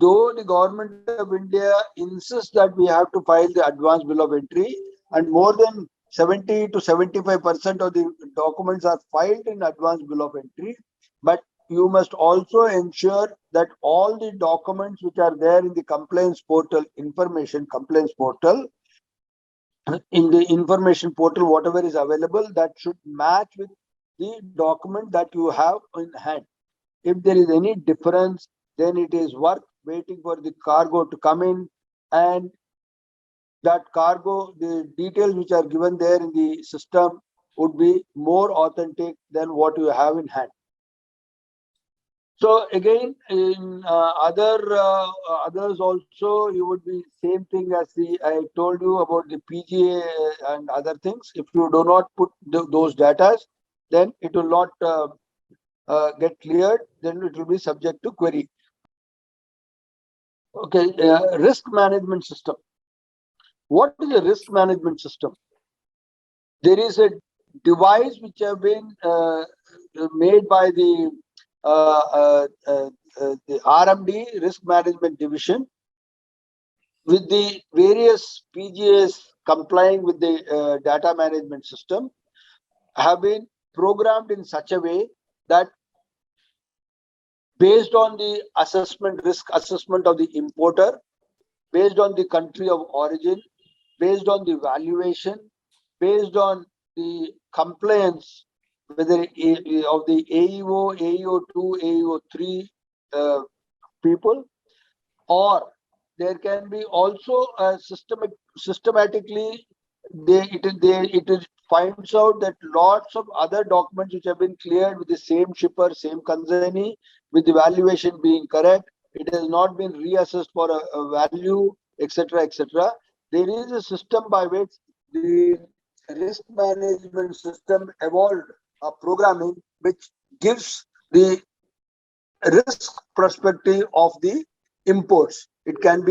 though the government of India insists that we have to file the advance bill of entry, and more than 70 to 75% of the documents are filed in advance bill of entry, but you must also ensure that all the documents which are there in the compliance portal, compliance portal, in the information portal, whatever is available, that should match with the document that you have in hand. If there is any difference, then it is worth waiting for the cargo to come in, and that cargo, the details which are given there in the system would be more authentic than what you have in hand. So again, in others also, you would be same thing as I told you about the PGA and other things. If you do not put those data, then it will not get cleared, then it will be subject to query. Okay, risk management system. What is a risk management system? There is a device which have been made by the RMD, Risk Management Division, with the various PGAs complying with the data management system, have been programmed in such a way that based on the risk assessment of the importer, based on the country of origin, based on the valuation, based on the compliance, whether of the AEO, AEO2, AEO3 people, or there can be also a systematically it finds out that lots of other documents which have been cleared with the same shipper, same consignee, with the valuation being correct, it has not been reassessed for a value, etc., etc. There is a system by which the risk management system evolved a programming which gives the risk perspective of the imports. It can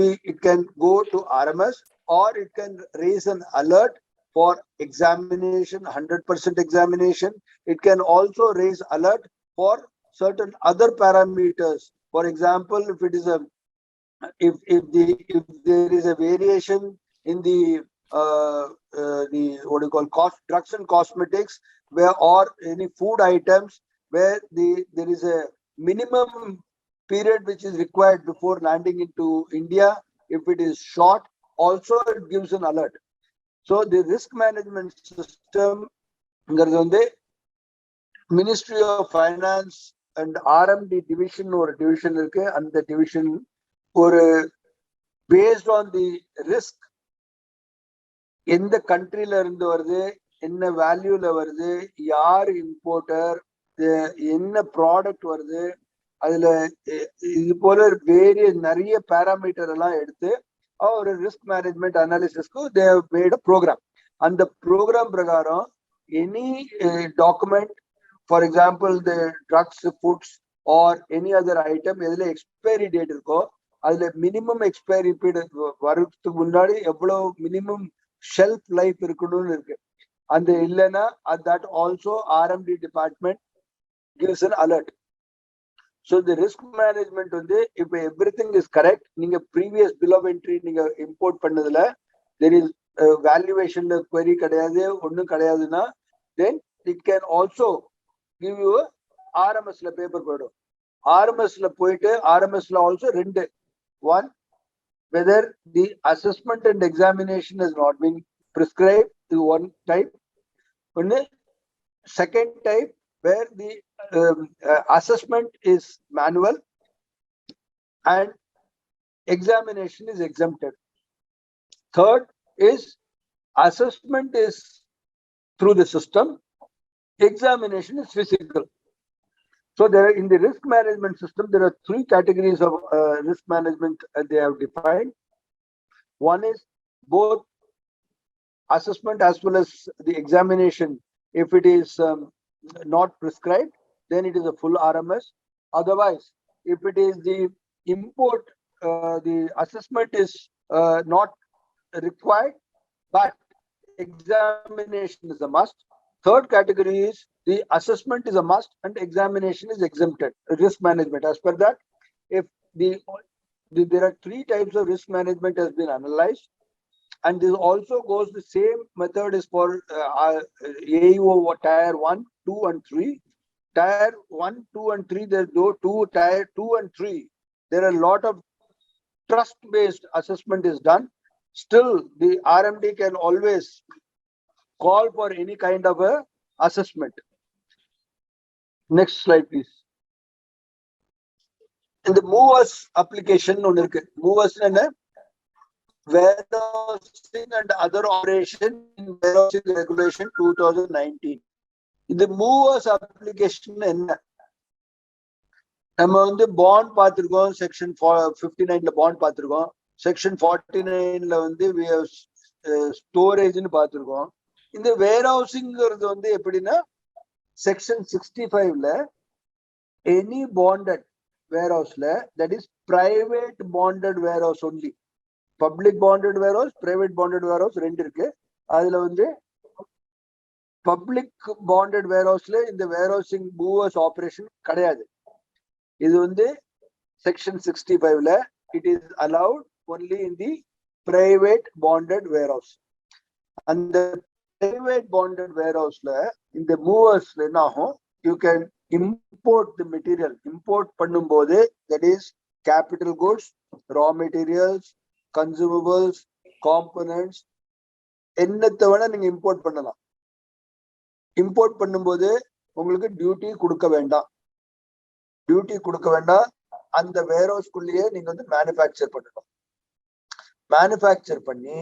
go to RMS, or it can raise an alert for examination, 100% examination. It can also raise alert for certain other parameters. For example, if it is a if there is a variation in the what do you call drugs and cosmetics, where or any food items where there is a minimum period which is required before landing into India. If it is short, also it gives an alert. So the risk management system, Ministry of Finance and RMD division or division and the division or based on the risk in the country irundhu varudhu, enna value la varudhu, yaar importer, enna product varudhu, adula idu pola various nariya parameter ella eduthu or risk management analysis ku they have made a program, and the program prakaram any document, for example the drugs, foods or any other item edile expiry date irukko adile minimum expiry period varudhukku munnadi evlo minimum shelf life irukudunu irukku, and illana that also RMD department gives an alert. So the risk management வந்து if everything is correct, நீங்க previous bill of entry நீங்க import பண்ணதுல there is valuation query கிடையாது, ஒண்ணும் கிடையாதுன்னா, then it can also give you a RMS ல paper போய்டும். RMS ல போயிட்டு RMS ல also ரெண்டு, one whether the assessment and examination has not been prescribed is one type, one second type where the assessment is manual and examination is exempted. Third is assessment is through the system, examination is physical. So there are, in the risk management system, there are three categories of risk management they have defined. One is both assessment as well as the examination. If it is not prescribed, then it is a full RMS. Otherwise, if it is the import, the assessment is not required, but examination is a must. Third category is the assessment is a must and examination is exempted. Risk management, as per that, if there are three types of risk management has been analyzed, and this also goes the same method is for AEO tier 1, 2 and 3. Tier 1, 2 and 3, there are tier 2 and 3. There are a lot of trust based assessment is done. Still the RMD can always call for any kind of a assessment. Next slide please. In the movers application movers and warehousing and other operation in warehousing regulation 2019. In the movers application enna நம்ம வந்து bond பார்த்திருக்கோம், section 59 ல bond பார்த்திருக்கோம், section 49 ல வந்து we have storage னு பார்த்திருக்கோம். இந்த warehousing ங்கிறது வந்து எப்படின்னா section 65 ல any bonded warehouse, that is private bonded warehouse only. Public bonded warehouse, private bonded warehouse, rendu irukku. Adula வந்து public bonded warehouse in the warehousing movers operation கிடையாது. இது வந்து section 65 it is allowed only in the private bonded warehouse. And the private bonded warehouse in the movers you can import the material. Import பண்ணும்போது, that is capital goods, raw materials, consumables, components, என்னத்தை வேணா நீங்க import பண்ணலாம். Import பண்ணும்போது உங்களுக்கு duty கொடுக்க வேண்டாம். அந்த வேர்ஹவுஸ்க்குள்ளேயே நீங்க வந்து மேனுஃபேக்சர் பண்ணணும். மேனுஃபேக்சர் பண்ணி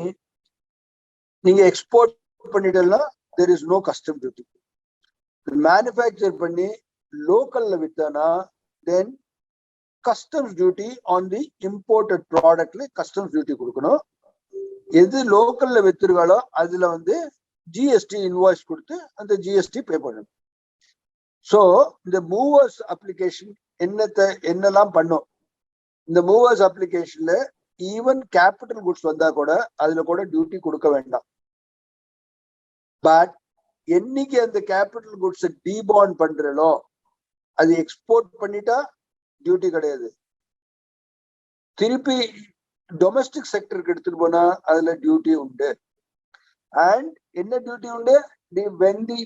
நீங்க எக்ஸ்போர்ட் பண்ணிட்டீங்கன்னா there is no custom duty. Manufacture பண்ணி லோக்கல்ல வித்தானா then customs duty on the imported productல customs duty கொடுக்கணும். எது லோக்கல்ல வித்துருக்காலோ அதுல வந்து GST இன்வாய்ஸ் கொடுத்து அந்த GST பே பண்ணணும். சோ இந்த மூவர்ஸ் அப்ளிகேஷன் என்னெல்லாம் பண்ணும்? இந்த மூவர்ஸ் அப்ளிகேஷன்ல ஈவன் கேபிட்டல் குட்ஸ் வந்தா கூட அதுல கூட டியூட்டி கொடுக்க வேண்டாம். பட் என்னைக்கு அந்த கேபிட்டல் குட்ஸ் டீபாண்ட் பண்றோ அது எக்ஸ்போர்ட் பண்ணிட்டா டியூட்டி கிடையாது. திருப்பி டொமஸ்டிக் செக்டருக்கு எடுத்துட்டு போனா அதுல டியூட்டி உண்டு. அண்ட் என்ன டியூட்டி உண்டு?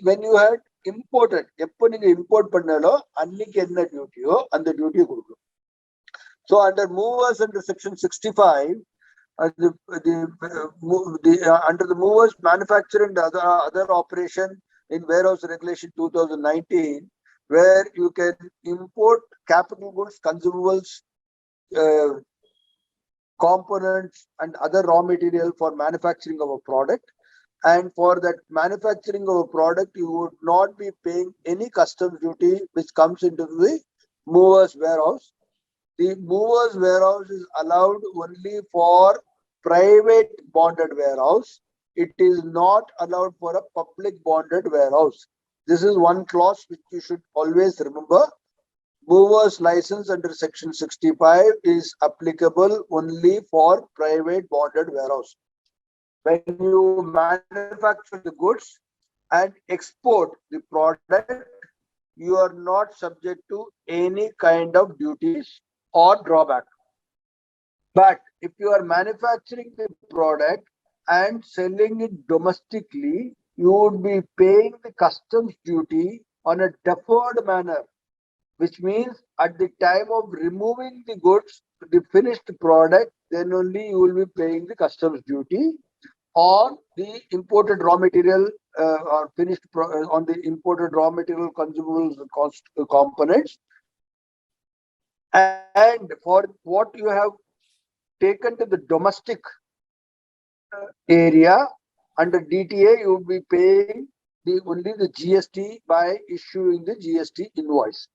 when you had imported, எப்போ நீங்க இம்போர்ட் பண்ணாலோ அன்னைக்கு என்ன டியூட்டியோ அந்த டியூட்டியை கொடுக்கணும். So under movers under section 65, under the movers manufacture and other operation in warehouse regulation 2019, where you can import capital goods, consumables, components and other raw material for manufacturing of a product. And for that manufacturing of a product, you would not be paying any customs duty which comes into the mover's warehouse. The mover's warehouse is allowed only for private bonded warehouse. It is not allowed for a public bonded warehouse. This is one clause which you should always remember. Mover's license under section 65 is applicable only for private bonded warehouse. When you manufacture the goods and export the product, you are not subject to any kind of duties or drawback. But if you are manufacturing the product and selling it domestically, you would be paying the customs duty on a deferred manner, which means at the time of removing the goods, the finished product, then only you will be paying the customs duty on the imported raw material or finished on the imported raw material consumables components. And for what you have taken to the domestic area under DTA, you will be paying only the GST by issuing the GST invoice.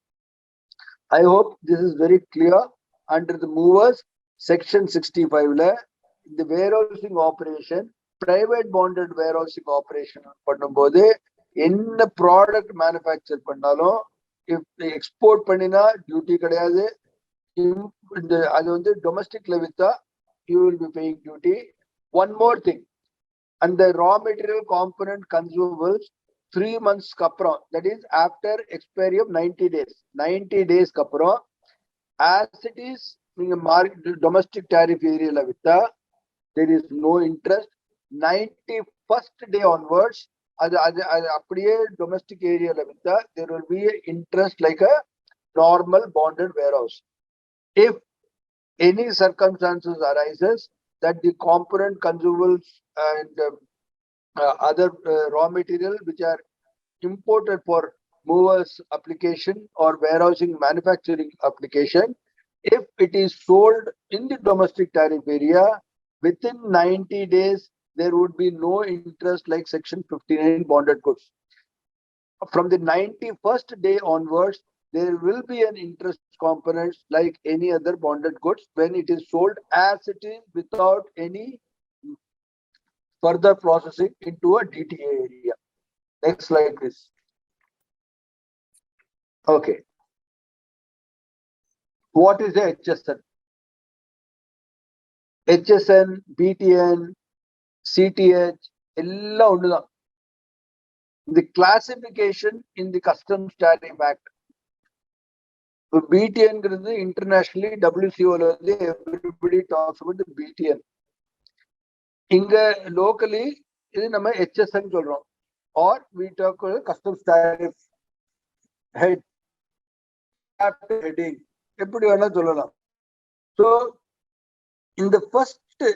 I hope this is very clear. Under the movers section 65 the warehousing operation, private bonded warehousing operation பண்ணும்போது என்ன product manufacture பண்ணாலும் if export பண்ணினா duty கிடையாது. அது வந்து டொமஸ்டிக்ல வித்தா you will be paying duty. One more thing, and the raw material component consumables 3 months அப்புறம், that is after expiry of 90 days, 90 days அப்புறம் as it is நீங்க domestic tariff ஏரியால வித்தா there is no interest. 91st day onwards அது அப்படியே domestic ஏரியால வித்தா there will be interest like a normal bonded warehouse. If any circumstances arises that the component consumables and other raw material which are imported for movers application or warehousing manufacturing application, if it is sold in the domestic tariff area within 90 days, there would be no interest like section 59 bonded goods. From the 91st day onwards, there will be an interest component like any other bonded goods when it is sold as it is without any further processing into a DTA area. Next slide, please. Okay. What is the HSN? HSN, BTN, CTH, the classification in the Customs Tariff Act. BTN internationally, WCO, everybody talks about the BTN. Locally, this is HSN, or we talk about Customs Tariff Head, chapter heading. So, in the first 10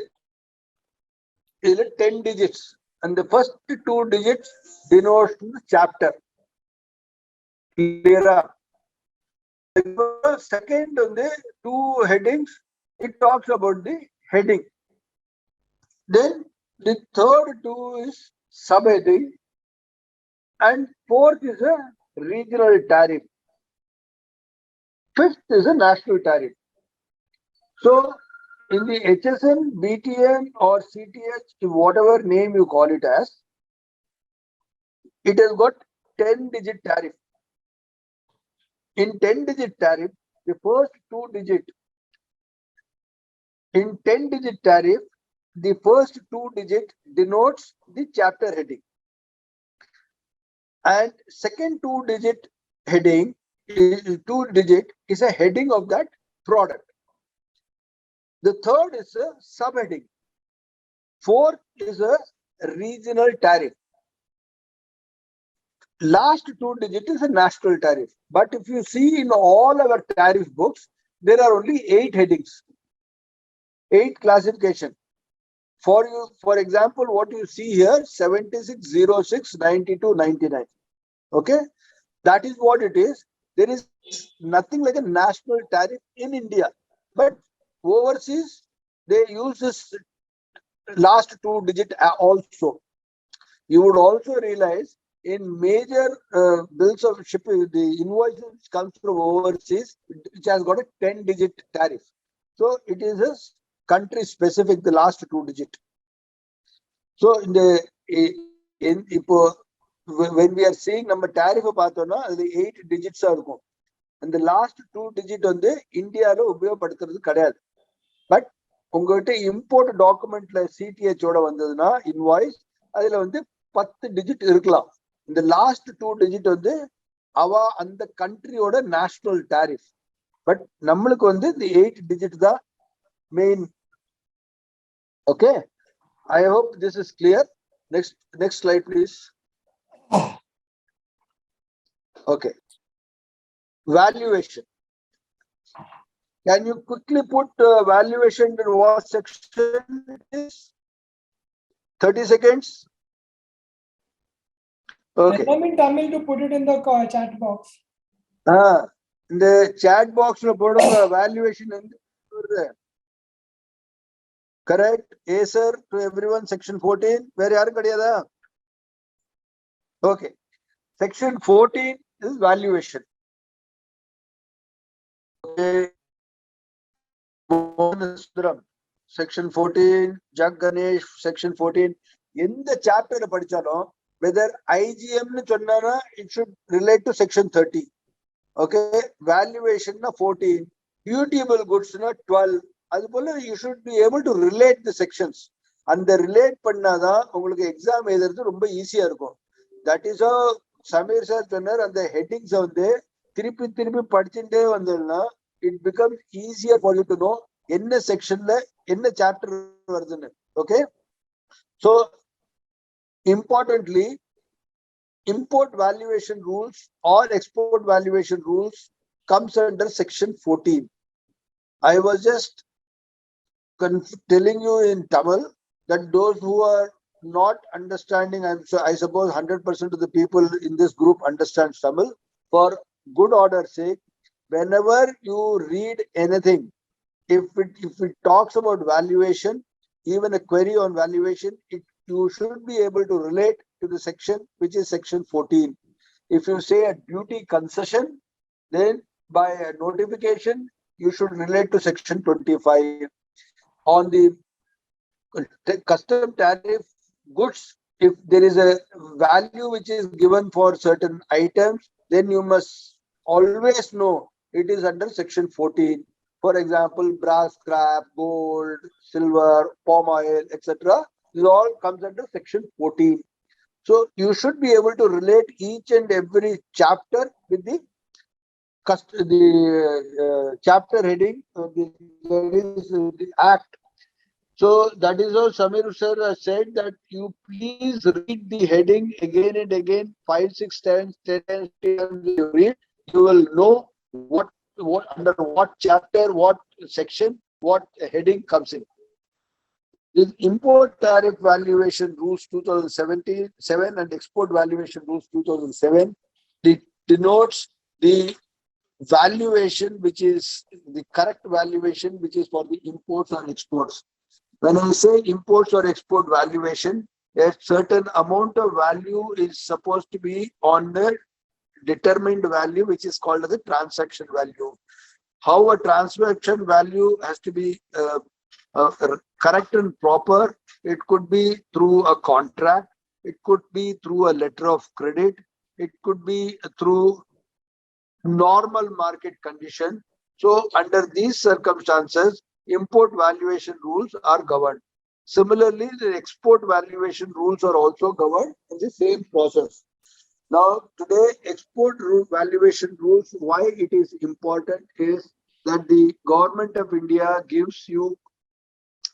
digits, and the first 2 digits denotes the chapter. Clear up. The second on the 2 headings, it talks about the heading. Then the third 2 is subheading, and 4th is a regional tariff. 5th is a national tariff. So in the HSN, BTN or CTH, whatever name you call it as, it has got 10-digit tariff. In 10-digit tariff, the first 2 digit. In 10-digit tariff, the first 2 digit denotes the chapter heading. And second 2 digit heading, 2 digit is a heading of that product. The third is a subheading. 4th is a regional tariff. Last 2 digit is a national tariff. But if you see in all our tariff books, there are only 8 headings, 8 classification. For example, what you see here, 7606 92 99. Okay, that is what it is. There is nothing like a national tariff in India, but overseas they use this last 2 digit also. You would also realize in major bills of shipping, the invoices comes from overseas, which has got a 10-digit tariff. So it is a country specific, the last 2 digit. So when we are seeing number tariff the 8 digits are, and the last 2 digit on the India but import document CTH invoice adila 10 digit irukkalam. In the last 2 digit and the country national tariff, but nammalukku the 8 digit the main. Okay, I hope this is clear. Next slide, please. Okay. Valuation. Can you quickly put valuation in what section it is? 30 seconds. Okay. I'm in Tamil to put it in the chat box. In the chat box, valuation. Correct. A sir, to everyone, section 14. Where are you? Okay. Section 14 is valuation. Okay. Section 14, Jag Ganesh, section 14. In the chapter, whether IGM it should relate to section 30. Okay. Valuation 14. Dutiable goods 12. You should be able to relate the sections. And the relate pannada, exam is easier. That is how Samir Shah and the headings on there, it becomes easier for you to know in a section, in a chapter. Okay. So, importantly, import valuation rules or export valuation rules comes under section 14. I was just telling you in Tamil that those who are not understanding, I suppose 100% of the people in this group understand Tamil. For good order's sake, whenever you read anything, if it talks about valuation, even a query on valuation, you should be able to relate to the section which is section 14. If you say a duty concession, then by a notification, you should relate to section 25. On the custom tariff goods, if there is a value which is given for certain items, then you must always know it is under section 14. For example, brass scrap, gold, silver, palm oil, etc. This all comes under section 14. So you should be able to relate each and every chapter with the chapter heading, the act. So that is how Samir sir has said that you please read the heading again and again, 5, 6 times, 10 times, 20 times you read, you will know what under what chapter, what section, what heading comes in. The import tariff valuation rules 2017 and export valuation rules 2007 denotes the valuation which is the correct valuation which is for the imports or exports. When I say imports or export valuation, a certain amount of value is supposed to be on the determined value which is called as the transaction value. How a transaction value has to be correct and proper, it could be through a contract, it could be through a letter of credit, it could be through normal market condition. So under these circumstances, import valuation rules are governed. Similarly, the export valuation rules are also governed in the same process. Now, today, export valuation rules, why it is important is that the government of India gives you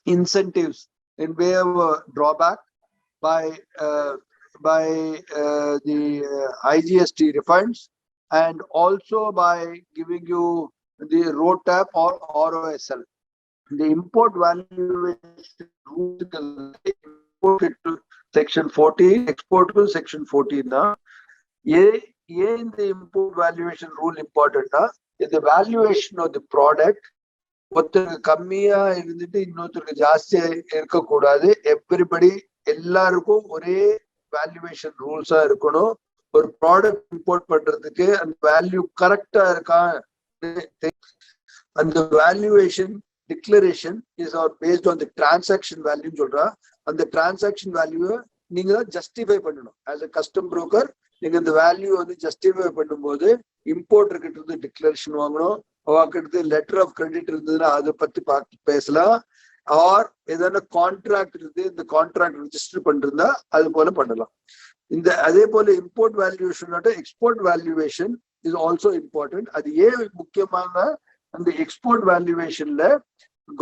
incentives in way of drawback by the IGST refunds, and also by giving you the road tap or ROSL. The import valuation rules imported to section 14, export to section 14. In the import valuation rule important, the valuation of the product ஒருத்தருக்கு கம்மியா இருந்துட்டு இன்னொருத்தருக்கு ஜாஸ்தியா இருக்க கூடாது. Everybody எல்லாருக்கும் ஒரே valuation ரூல்ஸா இருக்கணும். ஒரு ப்ராடக்ட் இம்போர்ட் பண்றதுக்கு அந்த வேல்யூ கரெக்டா இருக்கா, அந்த valuation declaration is are based on the transaction value சொல்றா. அந்த டிரான்சாக்ஷன் வேல்யூவை நீங்க தான் ஜஸ்டிஃபை பண்ணணும். ஆஸ் அ கஸ்டம் புரோக்கர் நீங்க இந்த வேல்யூ வந்து ஜஸ்டிஃபை பண்ணும்போது இம்போர்ட்டர் கிட்ட இருந்து டிக்ளரேஷன் வாங்கணும். அவங்களுக்கு லெட்டர் ஆஃப் கிரெடிட் இருந்ததுன்னா அதை பத்தி பேசலாம். ஆர் ஏதாவது கான்ட்ராக்ட் இருந்து இந்த கான்ட்ராக்ட் ரெஜிஸ்டர் பண்ணிருந்தா அது போல பண்ணலாம். இந்த அதே போல import valuation export valuation is also important. அது ஏன் முக்கியமான அந்த எக்ஸ்போர்ட் வேல்யூவேஷன்ல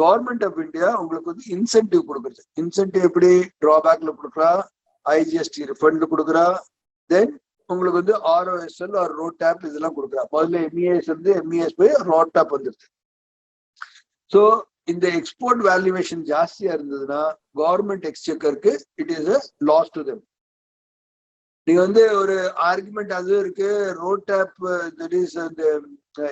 கவர்மெண்ட் ஆஃப் இந்தியா உங்களுக்கு வந்து இன்சென்டிவ் கொடுக்குறது. இன்சென்டிவ் எப்படி டிராபேக்ல கொடுக்குறா, ஐஜிஎஸ்டி ரிஃபண்ட் கொடுக்குறா, தென் உங்களுக்கு வந்து ROSL ஆர் ரோட் டேப் இதெல்லாம் கொடுக்குறா. முதல்ல MES இருந்து MES போய் ரோட் டேப் வந்துருது. ஸோ இந்த எக்ஸ்போர்ட் வேல்யூவேஷன் ஜாஸ்தியா இருந்ததுன்னா கவர்மெண்ட் எக்ஸ்சேக்கருக்கு it is a loss to them. நீங்க வந்து ஒரு ஆர்குமெண்ட் அதுவும் இருக்கு. ரோட் டேப் தட் இஸ் அந்த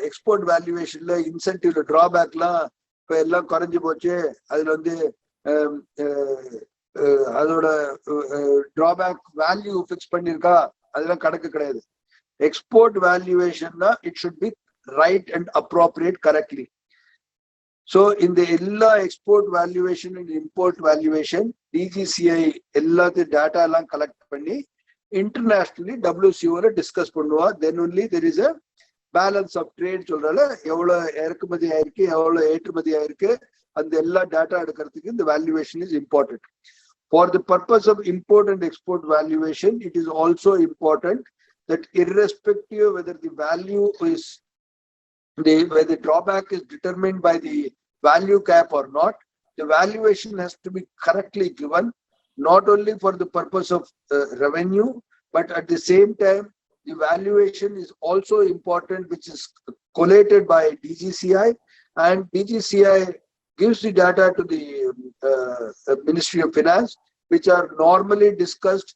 எக்ஸ்போர்ட் வேல்யூவேஷன்ல இன்சென்டிவ்ல டிராபேக்லாம் இப்ப எல்லாம் குறைஞ்சு போச்சு. அதுல வந்து அதோட டிராபேக் வேல்யூ ஃபிக்ஸ் பண்ணிருக்கா, அதெல்லாம் கணக்கு கிடையாது. எக்ஸ்போர்ட் வேல்யூவேஷன்னா it should be right and appropriate correctly. So இந்த எல்லா export valuation and import valuation DGCI எல்லாத்தையும் டேட்டா எல்லாம் கலெக்ட் பண்ணி இன்டர்நேஷனலி WCOல டிஸ்கஸ் பண்ணுவா. Then only there is a balance of trade சொல்றால எவ்வளவு இறக்குமதி ஆயிருக்கு, எவ்வளவு ஏற்றுமதி ஆயிருக்கு, அந்த எல்லா டேட்டா எடுக்கிறதுக்கு இந்த valuation is important. For the purpose of import and export valuation, it is also important that irrespective whether the value is whether the drawback is determined by the value cap or not, the valuation has to be correctly given, not only for the purpose of revenue, but at the same time, the valuation is also important, which is collated by DGCI, and DGCI gives the data to the Ministry of Finance, which are normally discussed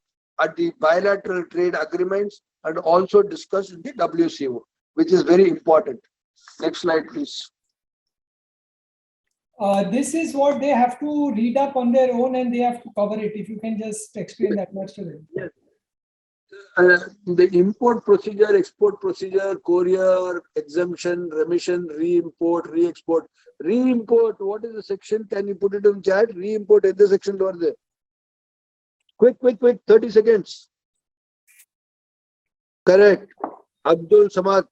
at the bilateral trade agreements and also discussed in the WCO, which is very important. Next slide, please. This is what they have to read up on their own and they have to cover it. If you can just explain that much to them. Yes. The import procedure, export procedure, courier, exemption, remission, re-import, re-export. Re-import, what is the section? Can you put it in chat? Re-import in the section over there. Quick, 30 seconds. Correct. Abdul Samad.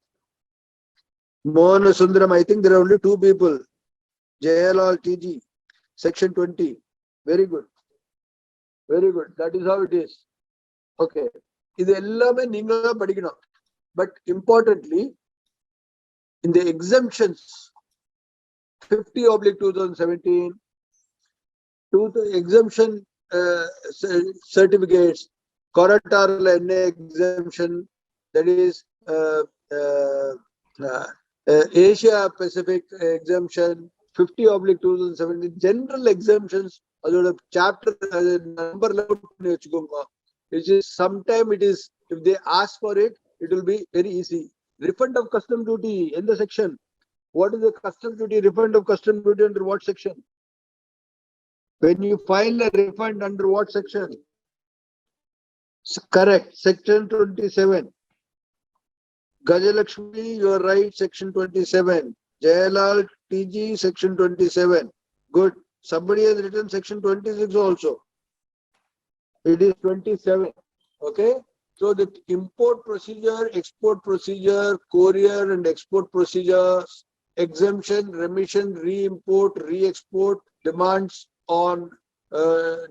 Mohan Sundaram, I think there are only 2 people. JLR TG, section 20. Very good. Very good. That is how it is. Okay. இது எல்லாமே நீங்க தான் படிக்கணும். But importantly, in the exemptions, 50/2017, to the exemption certificates, Coratoral NA exemption, that is Asia Pacific exemption, 50/2017, general exemptions, அதோட chapter number பண்ணி வச்சுக்கோங்க. Which is sometime it is, if they ask for it, it will be very easy. Refund of custom duty in the section. What is the custom duty? Refund of custom duty under what section? When you file a refund under what section? Correct, section 27. Gajalakshmi, you are right, section 27. Jayalal TG, section 27. Good. Somebody has written section 26 also. It is 27. Okay. So the import procedure, export procedure, courier and export procedures, exemption, remission, re-import, re-export, demands on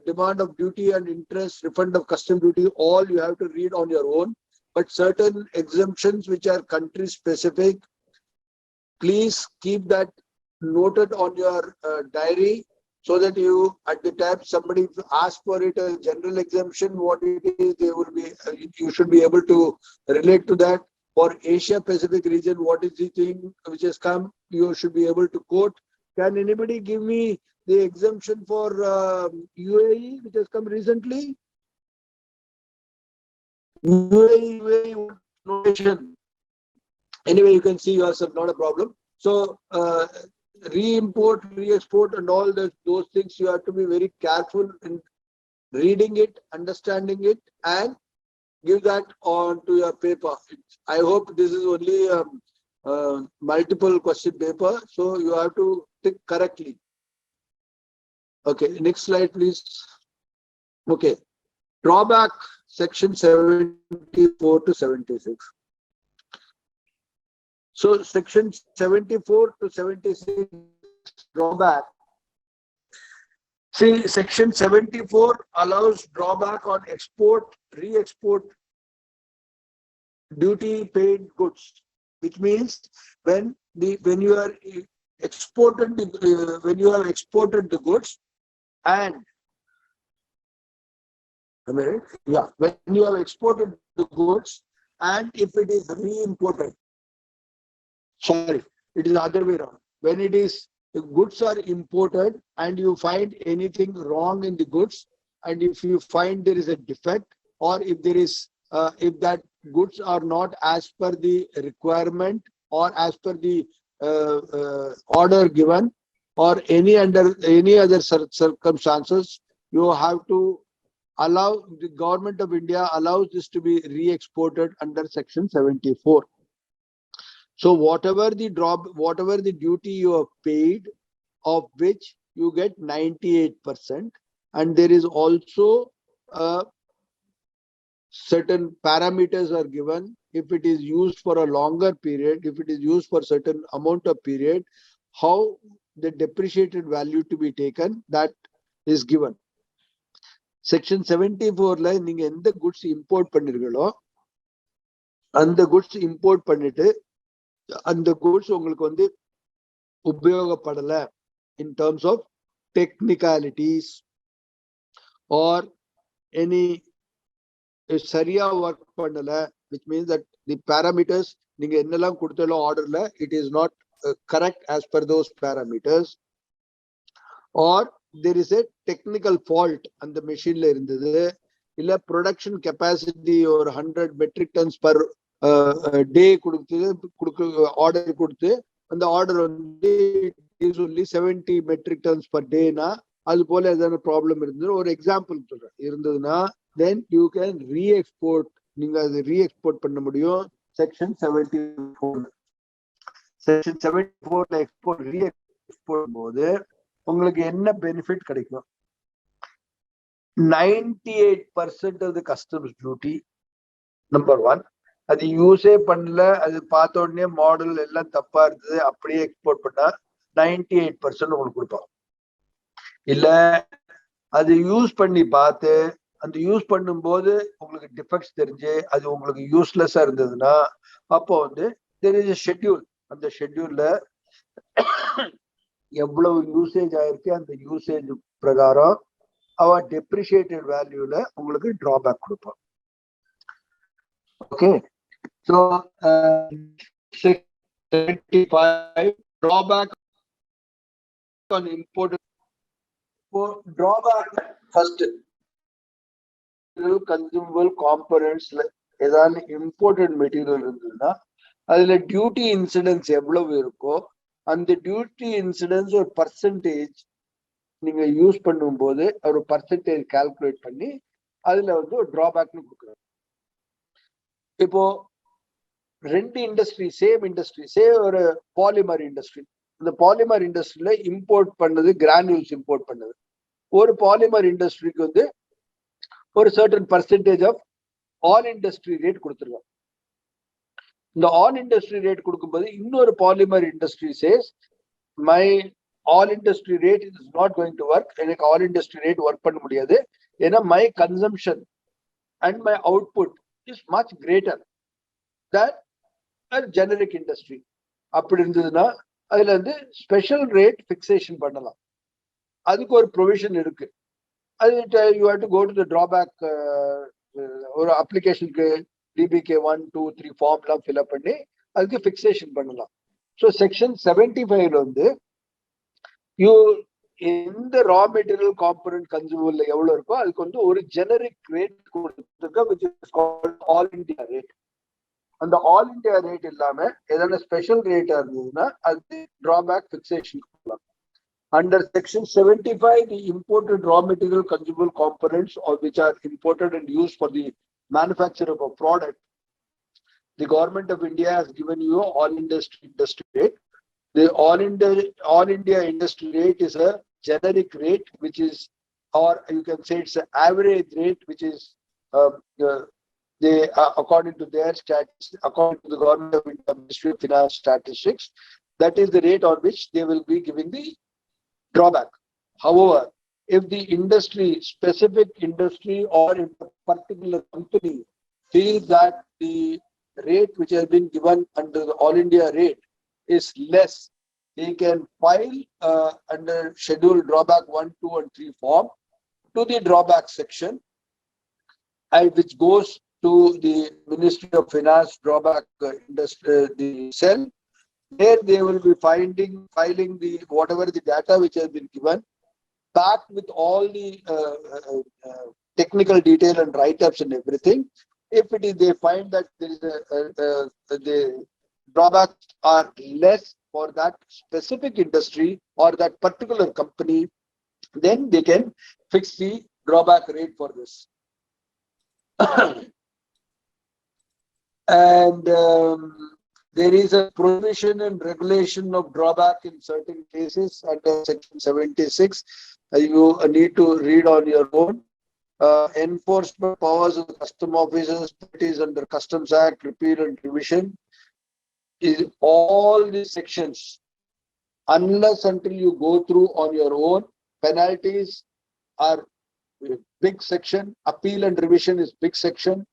demand of duty and interest, refund of custom duty, all you have to read on your own. But certain exemptions which are country specific, please keep that noted on your diary, so that you, at the time somebody asks for it, a general exemption, what it is, they will be, you should be able to relate to that. For Asia Pacific region, what is the thing which has come, you should be able to quote. Can anybody give me the exemption for UAE, which has come recently? UAE notation. Anyway, you can see yourself, not a problem. So re-import, re-export and all those things, you have to be very careful in reading it, understanding it, and give that on to your paper. I hope this is only multiple question paper, so you have to think correctly. Okay, next slide, please. Okay, drawback, section 74 to 76. So section 74 to 76 drawback. See, section 74 allows drawback on export, re-export duty paid goods, which means when you are exported when you have exported the goods and when you have exported the goods and if it is re-imported. Sorry, it is the other way around. When it is, the goods are imported and you find anything wrong in the goods, and if you find there is a defect, or if there is, if that goods are not as per the requirement or as per the order given, or any other circumstances, you have to allow, the government of India allows this to be re-exported under section 74. So whatever the duty you have paid, of which you get 98%, and there is also certain parameters are given. If it is used for a longer period, if it is used for certain amount of period, how the depreciated value to be taken, that is given. Section 74 la நீங்க எந்த goods import பண்ணிருக்கீங்களோ அந்த goods import பண்ணிட்டு அந்த goods உங்களுக்கு வந்து உபயோகப்படல in terms of technicalities or any சரியா work பண்ணல, which means that the parameters நீங்க என்னெல்லாம் கொடுத்தாலும் ஆர்டர்ல it is not correct as per those parameters, or there is a technical fault அந்த மெஷின்ல இருந்தது, இல்ல production capacity ஒரு 100 metric tons per day order கொடுத்து அந்த ஆர்டர் வந்து is only 70 metric tons per day னா அது போல ஏதாவது ப்ராப்ளம் இருந்தது, ஒரு எக்ஸாம்பிள் சொல்றேன், இருந்ததுன்னா then you can re-export, நீங்க அது re-export பண்ண முடியும். section 74 செக்ஷன் 74 எக்ஸ்போர்ட் re-export போது உங்களுக்கு என்ன பெனிஃபிட் கிடைக்கும்? 98% of the customs duty, number one. அது யூஸே பண்ணல, அது பார்த்த உடனே மாடல் எல்லாம் தப்பா இருந்தது, அப்படியே எக்ஸ்போர்ட் பண்ணா 98% உங்களுக்கு கொடுப்போம். இல்ல அது யூஸ் பண்ணி பார்த்து அந்த யூஸ் பண்ணும்போது உங்களுக்கு டிஃபெக்ட்ஸ் தெரிஞ்சு அது உங்களுக்கு யூஸ்லெஸ்ஸா இருந்ததுன்னா அப்போ வந்து there is a schedule. அந்த ஷெட்யூல்ல எவ்வளவு யூசேஜ் ஆயிருக்கு அந்த யூசேஜ் பிரகாரம் அவ டெப்ரிஷியேட்டட் வேல்யூல உங்களுக்கு டிராபேக் கொடுப்போம். Okay, so 75 drawback on imported. Drawback first consumable components ஏதாவது இம்போர்ட்டட் மெட்டீரியல் இருந்ததுன்னா அதுல டியூட்டி இன்சிடென்ஸ் எவ்வளவு இருக்கோ அந்த டியூட்டி இன்சிடென்ஸ் ஒரு பர்சன்டேஜ் நீங்க யூஸ் பண்ணும்போது ஒரு பர்சன்டேஜ் கால்குலேட் பண்ணி அதுல வந்து ஒரு டிராபேக்னு கொடுக்குறாங்க. இப்போ ரெண்டு இண்டஸ்ட்ரி, சேம் இண்டஸ்ட்ரி, ஒரு பாலிமர் இண்டஸ்ட்ரி, இந்த பாலிமர் இண்டஸ்ட்ரியில இம்போர்ட் பண்ணது கிரானியூல்ஸ் இம்போர்ட் பண்ணது. ஒரு பாலிமர் இண்டஸ்ட்ரிக்கு வந்து ஒரு certain percentage of all industry rate கொடுத்துருவாங்க. இந்த ஆல் இண்டஸ்ட்ரி ரேட் கொடுக்கும்போது இன்னொரு polymer industry says my all industry rate is not going to work, எனக்கு ஆல் இண்டஸ்ட்ரி ரேட் ஒர்க் பண்ண முடியாது, ஏன்னா my consumption and my output is much greater than generic industry. அப்படி இருந்ததுன்னா அதுல வந்து ஸ்பெஷல் ரேட் பிக்சேஷன் பண்ணலாம். அதுக்கு ஒரு ப்ரொவிஷன் இருக்கு. அது you have to go to the drawback. ஒரு அப்ளிகேஷனுக்கு டிபிகே 1, 2, 3 ஃபார்ம்லாம் ஃபில்அப் பண்ணி அதுக்கு பிக்சேஷன் பண்ணலாம். ஸோ செக்ஷன் 75 வந்து யூ எந்த ரா மெட்டீரியல் காம்பனன்ட் கன்சூமபிள் எவ்வளவு இருக்கோ அதுக்கு வந்து ஒரு ஜெனரிக் ரேட் கொடுத்துருக்க which is called all India rate. அந்த ஆல் இந்தியா ரேட் இல்லாம ஏதாவது ஸ்பெஷல் ரேட்டா இருந்ததுன்னா அது டிராபேக் பிக்சேஷன் கொடுக்கலாம். Under section 75, the imported raw material consumable components or which are imported and used for the manufacture of a product, the government of India has given you all industry rate. The all India industry rate is a generic rate, which is, or you can say it's an average rate, which is they according to their stats, according to the government of India Ministry of Finance statistics, that is the rate on which they will be giving the drawback. However, if the industry, specific industry or in a particular company feels that the rate which has been given under the all India rate is less, they can file under schedule drawback 1, 2 and 3 form to the drawback section, which goes to the Ministry of Finance drawback industry, the cell. There they will be filing the whatever the data which has been given, backed with all the technical detail and write-ups and everything. If it is, they find that there is the drawbacks are less for that specific industry or that particular company, then they can fix the drawback rate for this. And there is a provision and regulation of drawback in certain cases under section 76. You need to read on your own. Enforcement powers of the custom officers, that is under Customs Act, repeal and revision, is all these sections. Unless until you go through on your own, penalties are a big section, appeal and revision is big section.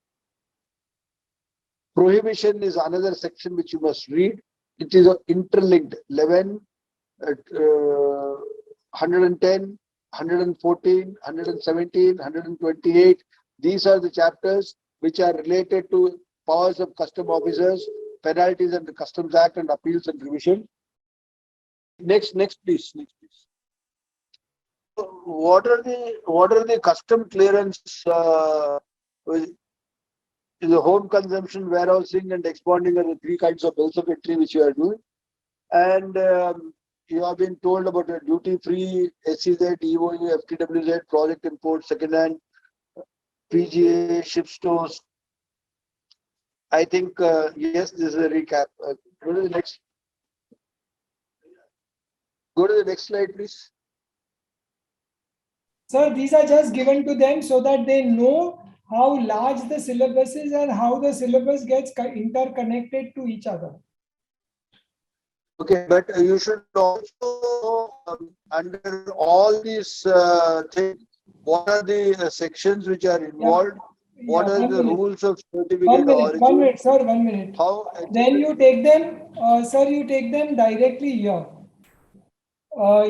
Prohibition is another section which you must read. It is interlinked. 11, 110, 114, 117, 128. These are the chapters which are related to powers of custom officers, penalties under Customs Act and appeals and revision. Next please. What are the custom clearance? The home consumption, warehousing and exporting are the 3 kinds of bills of entry which you are doing. And you have been told about a duty-free SEZ, EOU, FTWZ, project import, second-hand, PGA, ship stores. I think, yes, this is a recap. Go to the next slide, please. Sir, these are just given to them so that they know how large the syllabus is and how the syllabus gets interconnected to each other. Okay, but you should also know under all these things, what are the sections which are involved? What are the rules of certificate origin? 1 minute, sir, 1 minute. How Then you take them, sir, you take them directly here.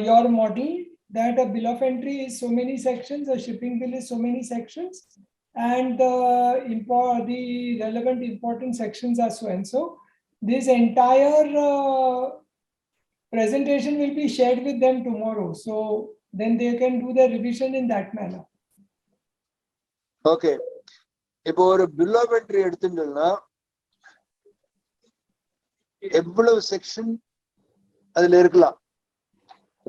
Your model that a bill of entry is so many sections, a shipping bill is so many sections, and the relevant important sections are so and so. This entire presentation will be shared with them tomorrow. So then they can do the revision in that manner. Okay. இப்போ ஒரு bill of entry எடுத்துட்டோம்னா எவ்வளவு section அதுல இருக்கலாம்.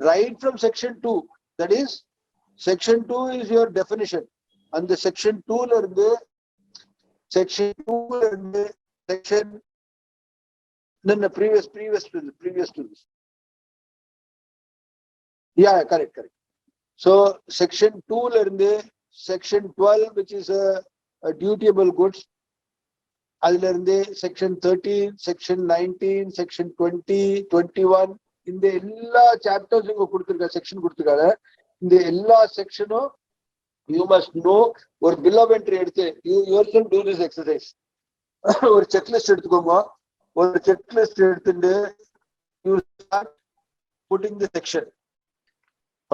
Right from section 2, that is section 2 is your definition. And the section 2 ல இருந்து section 2 ல இருந்து section previous to this. Yeah, correct. So section 2 ல இருந்து section 12, which is a dutiable goods, அதுல இருந்து section 13, section 19, section 20, 21, இந்த எல்லா சாப்டர்ஸ் இங்க கொடுத்திருக்காங்க, செக்ஷன் கொடுத்திருக்காங்க. இந்த எல்லா செக்ஷனும் you must know. ஒரு bill of entry எடுத்து you yourself do this exercise. ஒரு checklist எடுத்துக்கோங்க. ஒரு checklist எடுத்துட்டு you start putting the section.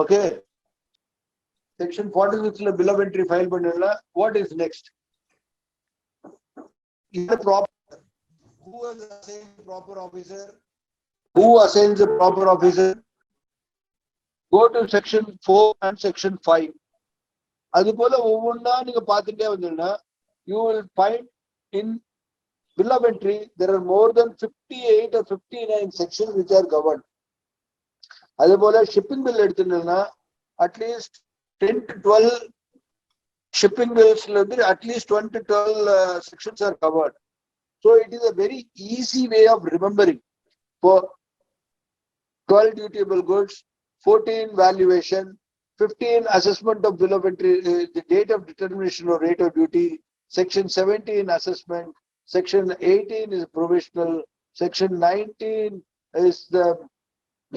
Okay. Section 46 ல bill of entry file பண்ணல. What is next? Is the proper, who has assigned the proper officer? Who assigns the proper officer? Go to section 4 and section 5. அது போல ஒவ்வொன்றா நீங்க பார்த்துட்டே வந்தீங்கன்னா you will find in bill of entry there are more than 58 or 59 sections which are governed. அது போல shipping bill எடுத்துட்டீங்கன்னா at least 10 to 12 shipping bills ல இருந்து at least 10 to 12 sections are covered. So it is a very easy way of remembering. For 12 dutiable goods, 14 valuation, 15 assessment of bill of entry, the date of determination or rate of duty, section 17 assessment, section 18 is provisional, section 19 is the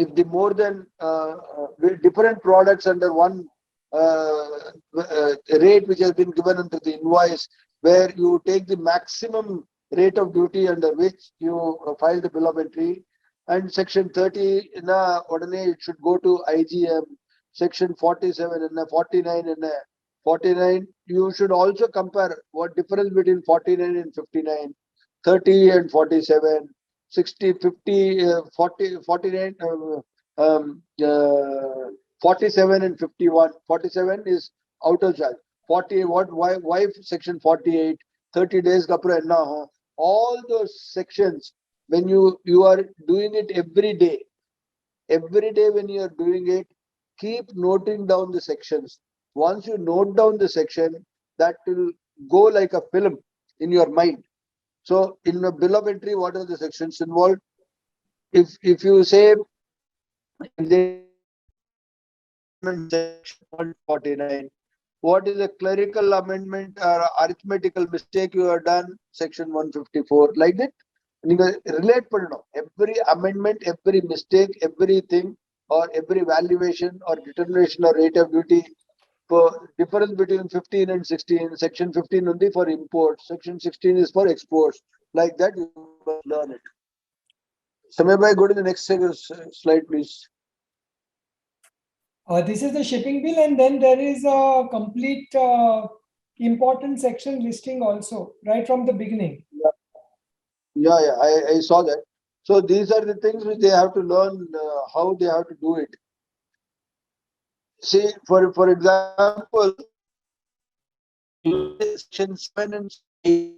if the more than different products under one rate which has been given under the invoice, where you take the maximum rate of duty under which you file the bill of entry. And section 30 it should go to IGM. Section 47 and 49 and 49, you should also compare what difference between 49 and 59, 30 and 47, 60, 50, 40, 49, 47 and 51. 47 is outer charge. 40, why section 48, 30 days kapra enna ho. All those sections, when you are doing it every day when you are doing it, keep noting down the sections. Once you note down the section, that will go like a film in your mind. So in a bill of entry, what are the sections involved? If you say section 149, what is a clerical amendment or arithmetical mistake you have done? Section 154, like that. Relate every amendment, every mistake, everything, or every valuation or determination or rate of duty. For difference between 15 and 16, section 15 only for imports, section 16 is for exports. Like that, you must learn it. Samir bhai, go to the next slide, please. This is the shipping bill, and then there is a complete important section listing also, right from the beginning. Yeah, I saw that. So these are the things which they have to learn how they have to do it. See, for example, section 7 and 8,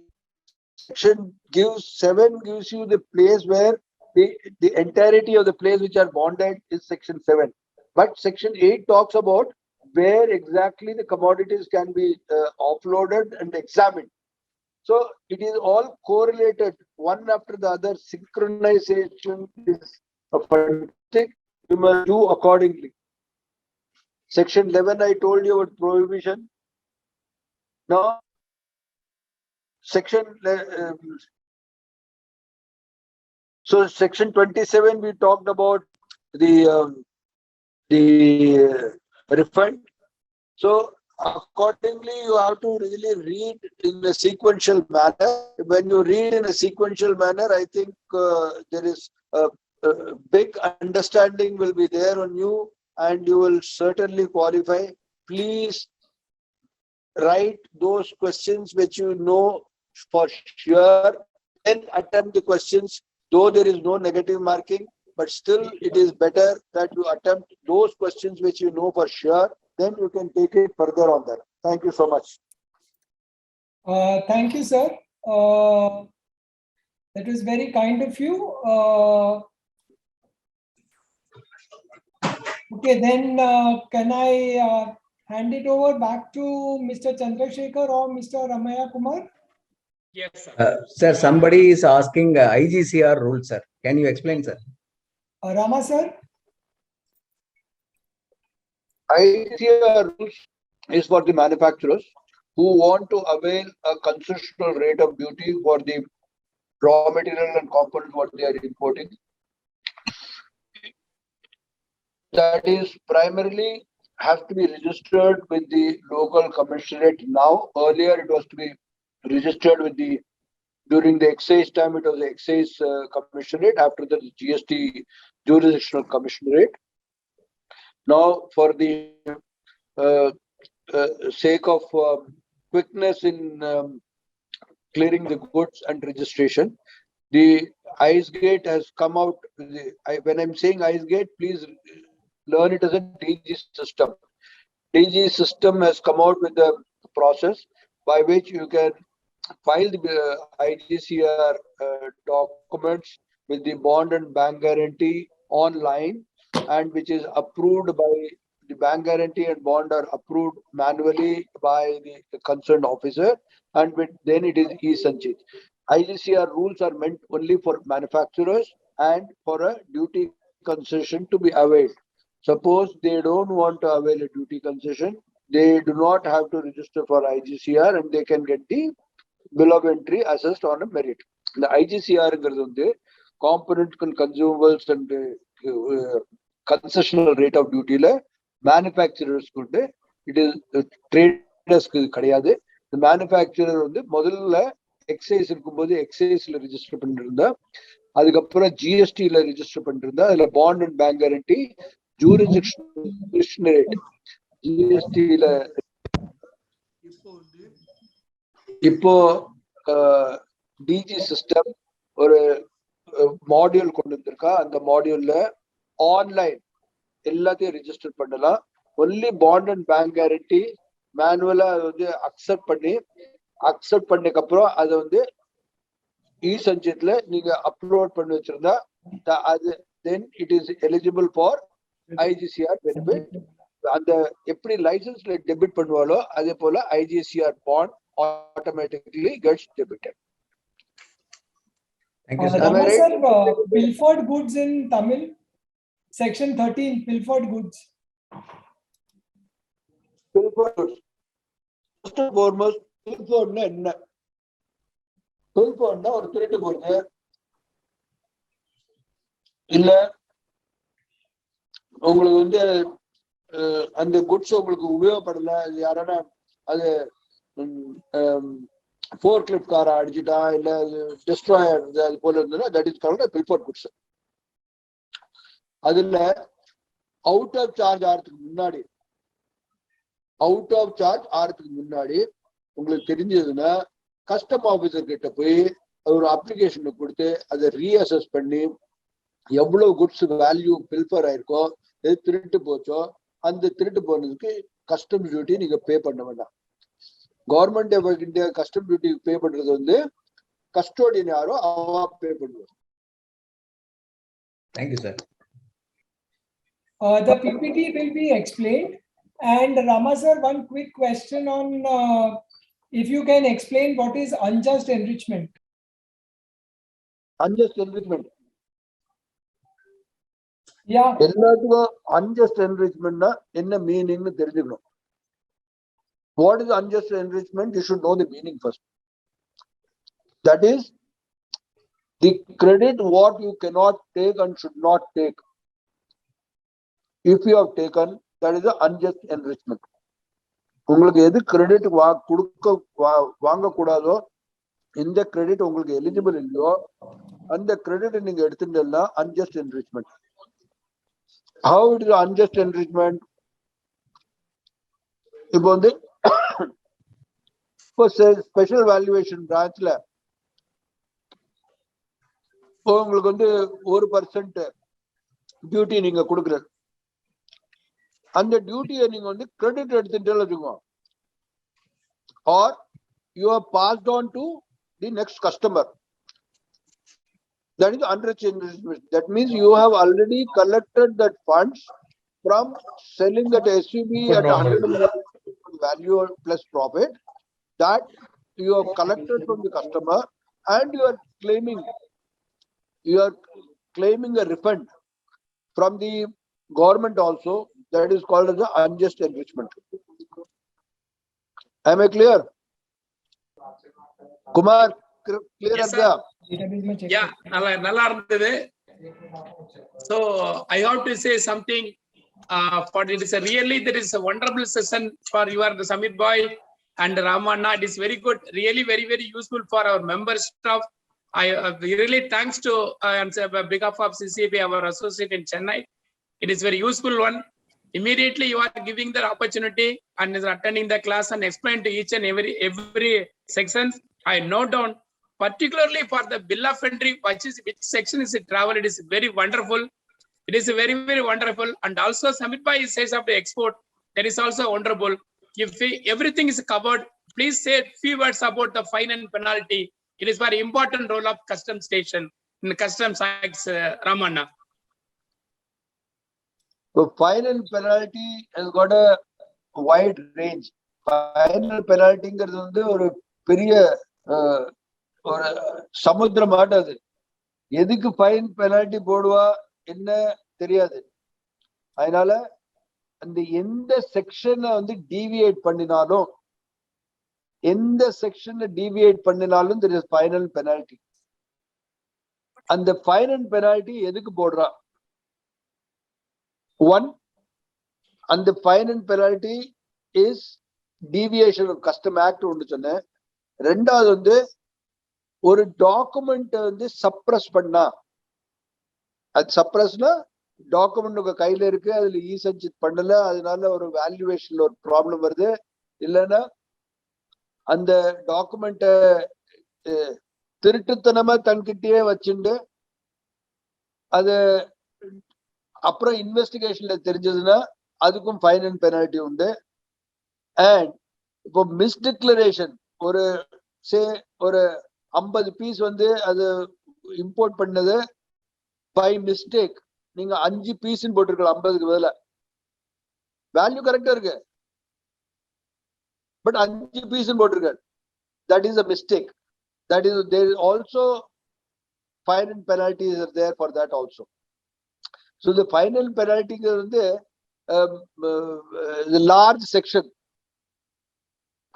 section 7 gives you the place where the entirety of the place which are bonded is section 7. But section 8 talks about where exactly the commodities can be offloaded and examined. So it is all correlated, one after the other. Synchronization is a fantastic. You must do accordingly. Section 11, I told you about prohibition. Now, section. So section 27, we talked about the refund. So accordingly, you have to really read in a sequential manner. When you read in a sequential manner, I think there is a big understanding will be there on you, and you will certainly qualify. Please write those questions which you know for sure, then attempt the questions, though there is no negative marking, but still it is better that you attempt those questions which you know for sure, then you can take it further on that. Thank you so much. Thank you, sir. That was very kind of you. Okay, then can I hand it over back to Mr. Chandrasekhar or Mr. Ramaya Kumar? Yes, sir. Sir, somebody is asking IGCR rules, sir. Can you explain, sir? Rama, sir? ICR rules is for the manufacturers who want to avail a concessional rate of duty for the raw material and components what they are importing. That is primarily has to be registered with the local commissionerate now. Earlier it was to be registered with the, during the excise time it was the excise commissionerate, after the GST jurisdictional commissionerate. Now for the sake of quickness in clearing the goods and registration, the ICE gate has come out. When I'm saying ICE gate, please learn it as a DG system. DG system has come out with a process by which you can file the IGCR documents with the bond and bank guarantee online, and which is approved by the bank guarantee and bond are approved manually by the concerned officer, and then it is e-Sanchit. IGCR rules are meant only for manufacturers and for a duty concession to be availed. Suppose they don't want to avail a duty concession, they do not have to register for IGCR and they can get the bill of entry assessed on a merit. The IGCR component and consumables and concessional rate of duty manufacturers it is traders கிடையாது. The manufacturer முதல்ல excise இருக்கும்போது excise register பண்ணிருந்தா, அதுக்கப்புறம் GST register பண்ணிருந்தா, அதுல bond and bank guarantee jurisdictionate GST இப்போ டிஜி system ஒரு module கொண்டு வந்திருக்கா. அந்த மாடியூல்ல ஆன்லைன் எல்லாத்தையும் ரெஜிஸ்டர் பண்ணலாம். Only bond and bank guarantee மேனுவலா அக்செப்ட் பண்ணதுக்கு அப்புறம் அதை இ-சஞ்சித்ல நீங்க அப்லோட் பண்ணி வச்சிருந்தா அது then it is eligible for IGCR benefit. அந்த எப்படி லைசன்ஸ்ல டெபிட் பண்ணுவாலோ அதே போல IGCR bond automatically gets debited. Thank you, sir. Rama, sir, pilfered goods in Tamil, section 13, pilfered goods. Pilfered goods. First and foremost, pilfered na enna? Pilfered na ஒரு திருட்டு போறது இல்ல உங்களுக்கு அந்த குட்ஸ் உங்களுக்கு உபயோகப்படல, யாரான அது ஃபோர்க்லிஃப்ட் காரை அடிச்சுட்டா இல்ல டெஸ்ட்ராய் அது போல இருந்ததுன்னா தட் இஸ் கால்ட் பில்ஃபர்ட் குட்ஸ். அதுல அவுட் ஆஃப் சார்ஜ் ஆறதுக்கு முன்னாடி உங்களுக்கு தெரிஞ்சதுன்னா கஸ்டம் ஆபீசர் கிட்ட போய் ஒரு அப்ளிகேஷன் கொடுத்து அதை ரீஅசஸ் பண்ணி எவ்வளவு குட்ஸ் வேல்யூ பில்ஃபர் ஆயிருக்கோ, எது திருட்டு போச்சோ அந்த திருட்டு போனதுக்கு கஸ்டம்ஸ் டியூட்டி நீங்க பே பண்ண வேண்டாம். Government of India custom duty pay பண்றது கஸ்டோடியன் யாரோ அவ பே பண்ணுவாங்க. Thank you, sir. The PPT will be explained. And Rama sir, one quick question on if you can explain what is unjust enrichment. Unjust enrichment. Yeah. எல்லாத்துக்கும் unjust enrichment என்ன மீனிங்னு தெரிஞ்சுக்கணும். What is unjust enrichment? You should know the meaning first. That is the credit what you cannot take and should not take. If you have taken, that is the unjust enrichment. உங்களுக்கு எது credit வாங்க கூடாதோ இந்த credit உங்களுக்கு eligible இல்லையோ அந்த credit நீங்க எடுத்துட்டீங்கன்னா unjust enrichment. How it is unjust enrichment? இப்போ வந்து இப்போ ஸ்பெஷல் வேல்யூவேஷன் பிரான்ச்ல உங்களுக்கு வந்து 1% டியூட்டி நீங்க கொடுக்குறது, அந்த டியூட்டியை நீங்க வந்து கிரெடிட் எடுத்துட்டு வச்சுக்கோ, or you are passed on to the next customer. That is unjust enrichment. That means you have already collected that funds from selling that SUV at 100 value plus profit, that you have collected from the customer, and you are claiming a refund from the government also. That is called as the unjust enrichment. Am I clear? Kumar, clear? Yes, sir. Yeah, nalla irundhathu. So I have to say something. For it is there is a wonderful session for your Samir boy and Ramana. It is very good, really very very useful for our member staff. I really thanks to on behalf of CCBA, our associate in Chennai. It is very useful one. Immediately you are giving the opportunity and is attending the class and explain to each and every sections. I note down, particularly for the bill of entry, which section is it travel. It is very wonderful. It is very very wonderful. And also Samir Bhai says of the export, that is also wonderful. If everything is covered, please say few words about the fine and penalty. It is very important role of customs station in the customs acts, Ramana. So fine and penalty has got a wide range. Fine and penalty ங்கிறது வந்து ஒரு பெரிய ஒரு சமுத்திரமாட்டம். அது எதுக்கு fine penalty போடுவா என்ன தெரியாது. அதனால அந்த எந்த செக்ஷனை வந்து டீவியேட் பண்ணினாலும் there is final penalty. அந்த ஃபைன் அண்ட் பெனால்டி எதுக்கு போடுறா? One, and the fine and penalty is deviation of custom act ஒன்று சொன்னேன். ரெண்டாவது வந்து ஒரு டாக்குமெண்ட் வந்து சப்ரஸ் பண்ணா, அது சப்ரஸ்னா டாக்குமெண்ட் உங்க கையில இருக்கு, அதுல இசஞ்சித் பண்ணல, அதனால ஒரு வேல்யூவேஷன்ல ஒரு ப்ராப்ளம் வருது. இல்லைன்னா அந்த டாக்குமெண்ட்டை திருட்டுத்தனமா தன்கிட்டயே வச்சுண்டு அது அப்புறம் இன்வெஸ்டிகேஷன்ல தெரிஞ்சதுன்னா அதுக்கும் ஃபைன் அண்ட் பெனால்டி உண்டு. அண்ட் இப்போ மிஸ்டிக்ளரேஷன், ஒரு 50 பீஸ் வந்து அது இம்போர்ட் பண்ணது பை மிஸ்டேக், நீங்க 5 பீஸ் போட்டிருக்கலாம் 50க்கு பதிலா. வேல்யூ கரெக்டா இருக்கு, பட் 5 பீஸ் போட்டிருக்க. That is a mistake. That is, there is also fine and penalties are there for that also. So the final penalty is the large section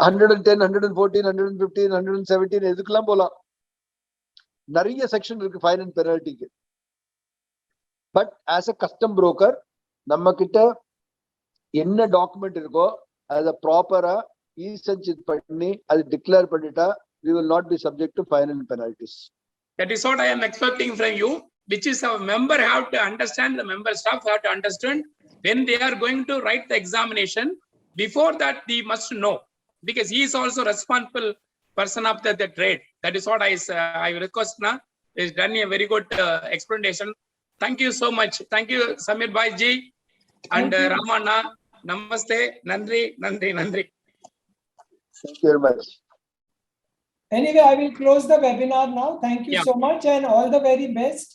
110, 114, 115, 117 எதுக்கெல்லாம் போலாம். நிறைய section இருக்கு ஃபைன் அண்ட் பெனால்டிக்கு. But as a custom broker நம்ம கிட்ட என்ன document இருக்கோ அதை ப்ராப்பரா இசஞ்சித் பண்ணி அது டிக்ளேர் பண்ணிட்டா we will not be subject to fine and penalties. That is what I am expecting from you, which is our member have to understand, the member staff have to understand when they are going to write the examination. Before that, they must know, because he is also responsible person of the trade. That is what I request now. Is done a very good explanation. Thank you so much. Thank you, Samir Bhai ji and Ramana. Namaste. Nandri. Thank you very much. Anyway, I will close the webinar now. Thank you so much, and all the very best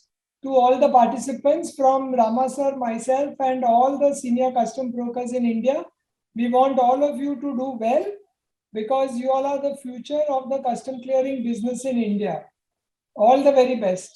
to all the participants from Rama sir, myself, and all the senior custom brokers in India. We want all of you to do well, because you all are the future of the custom clearing business in India. All the very best.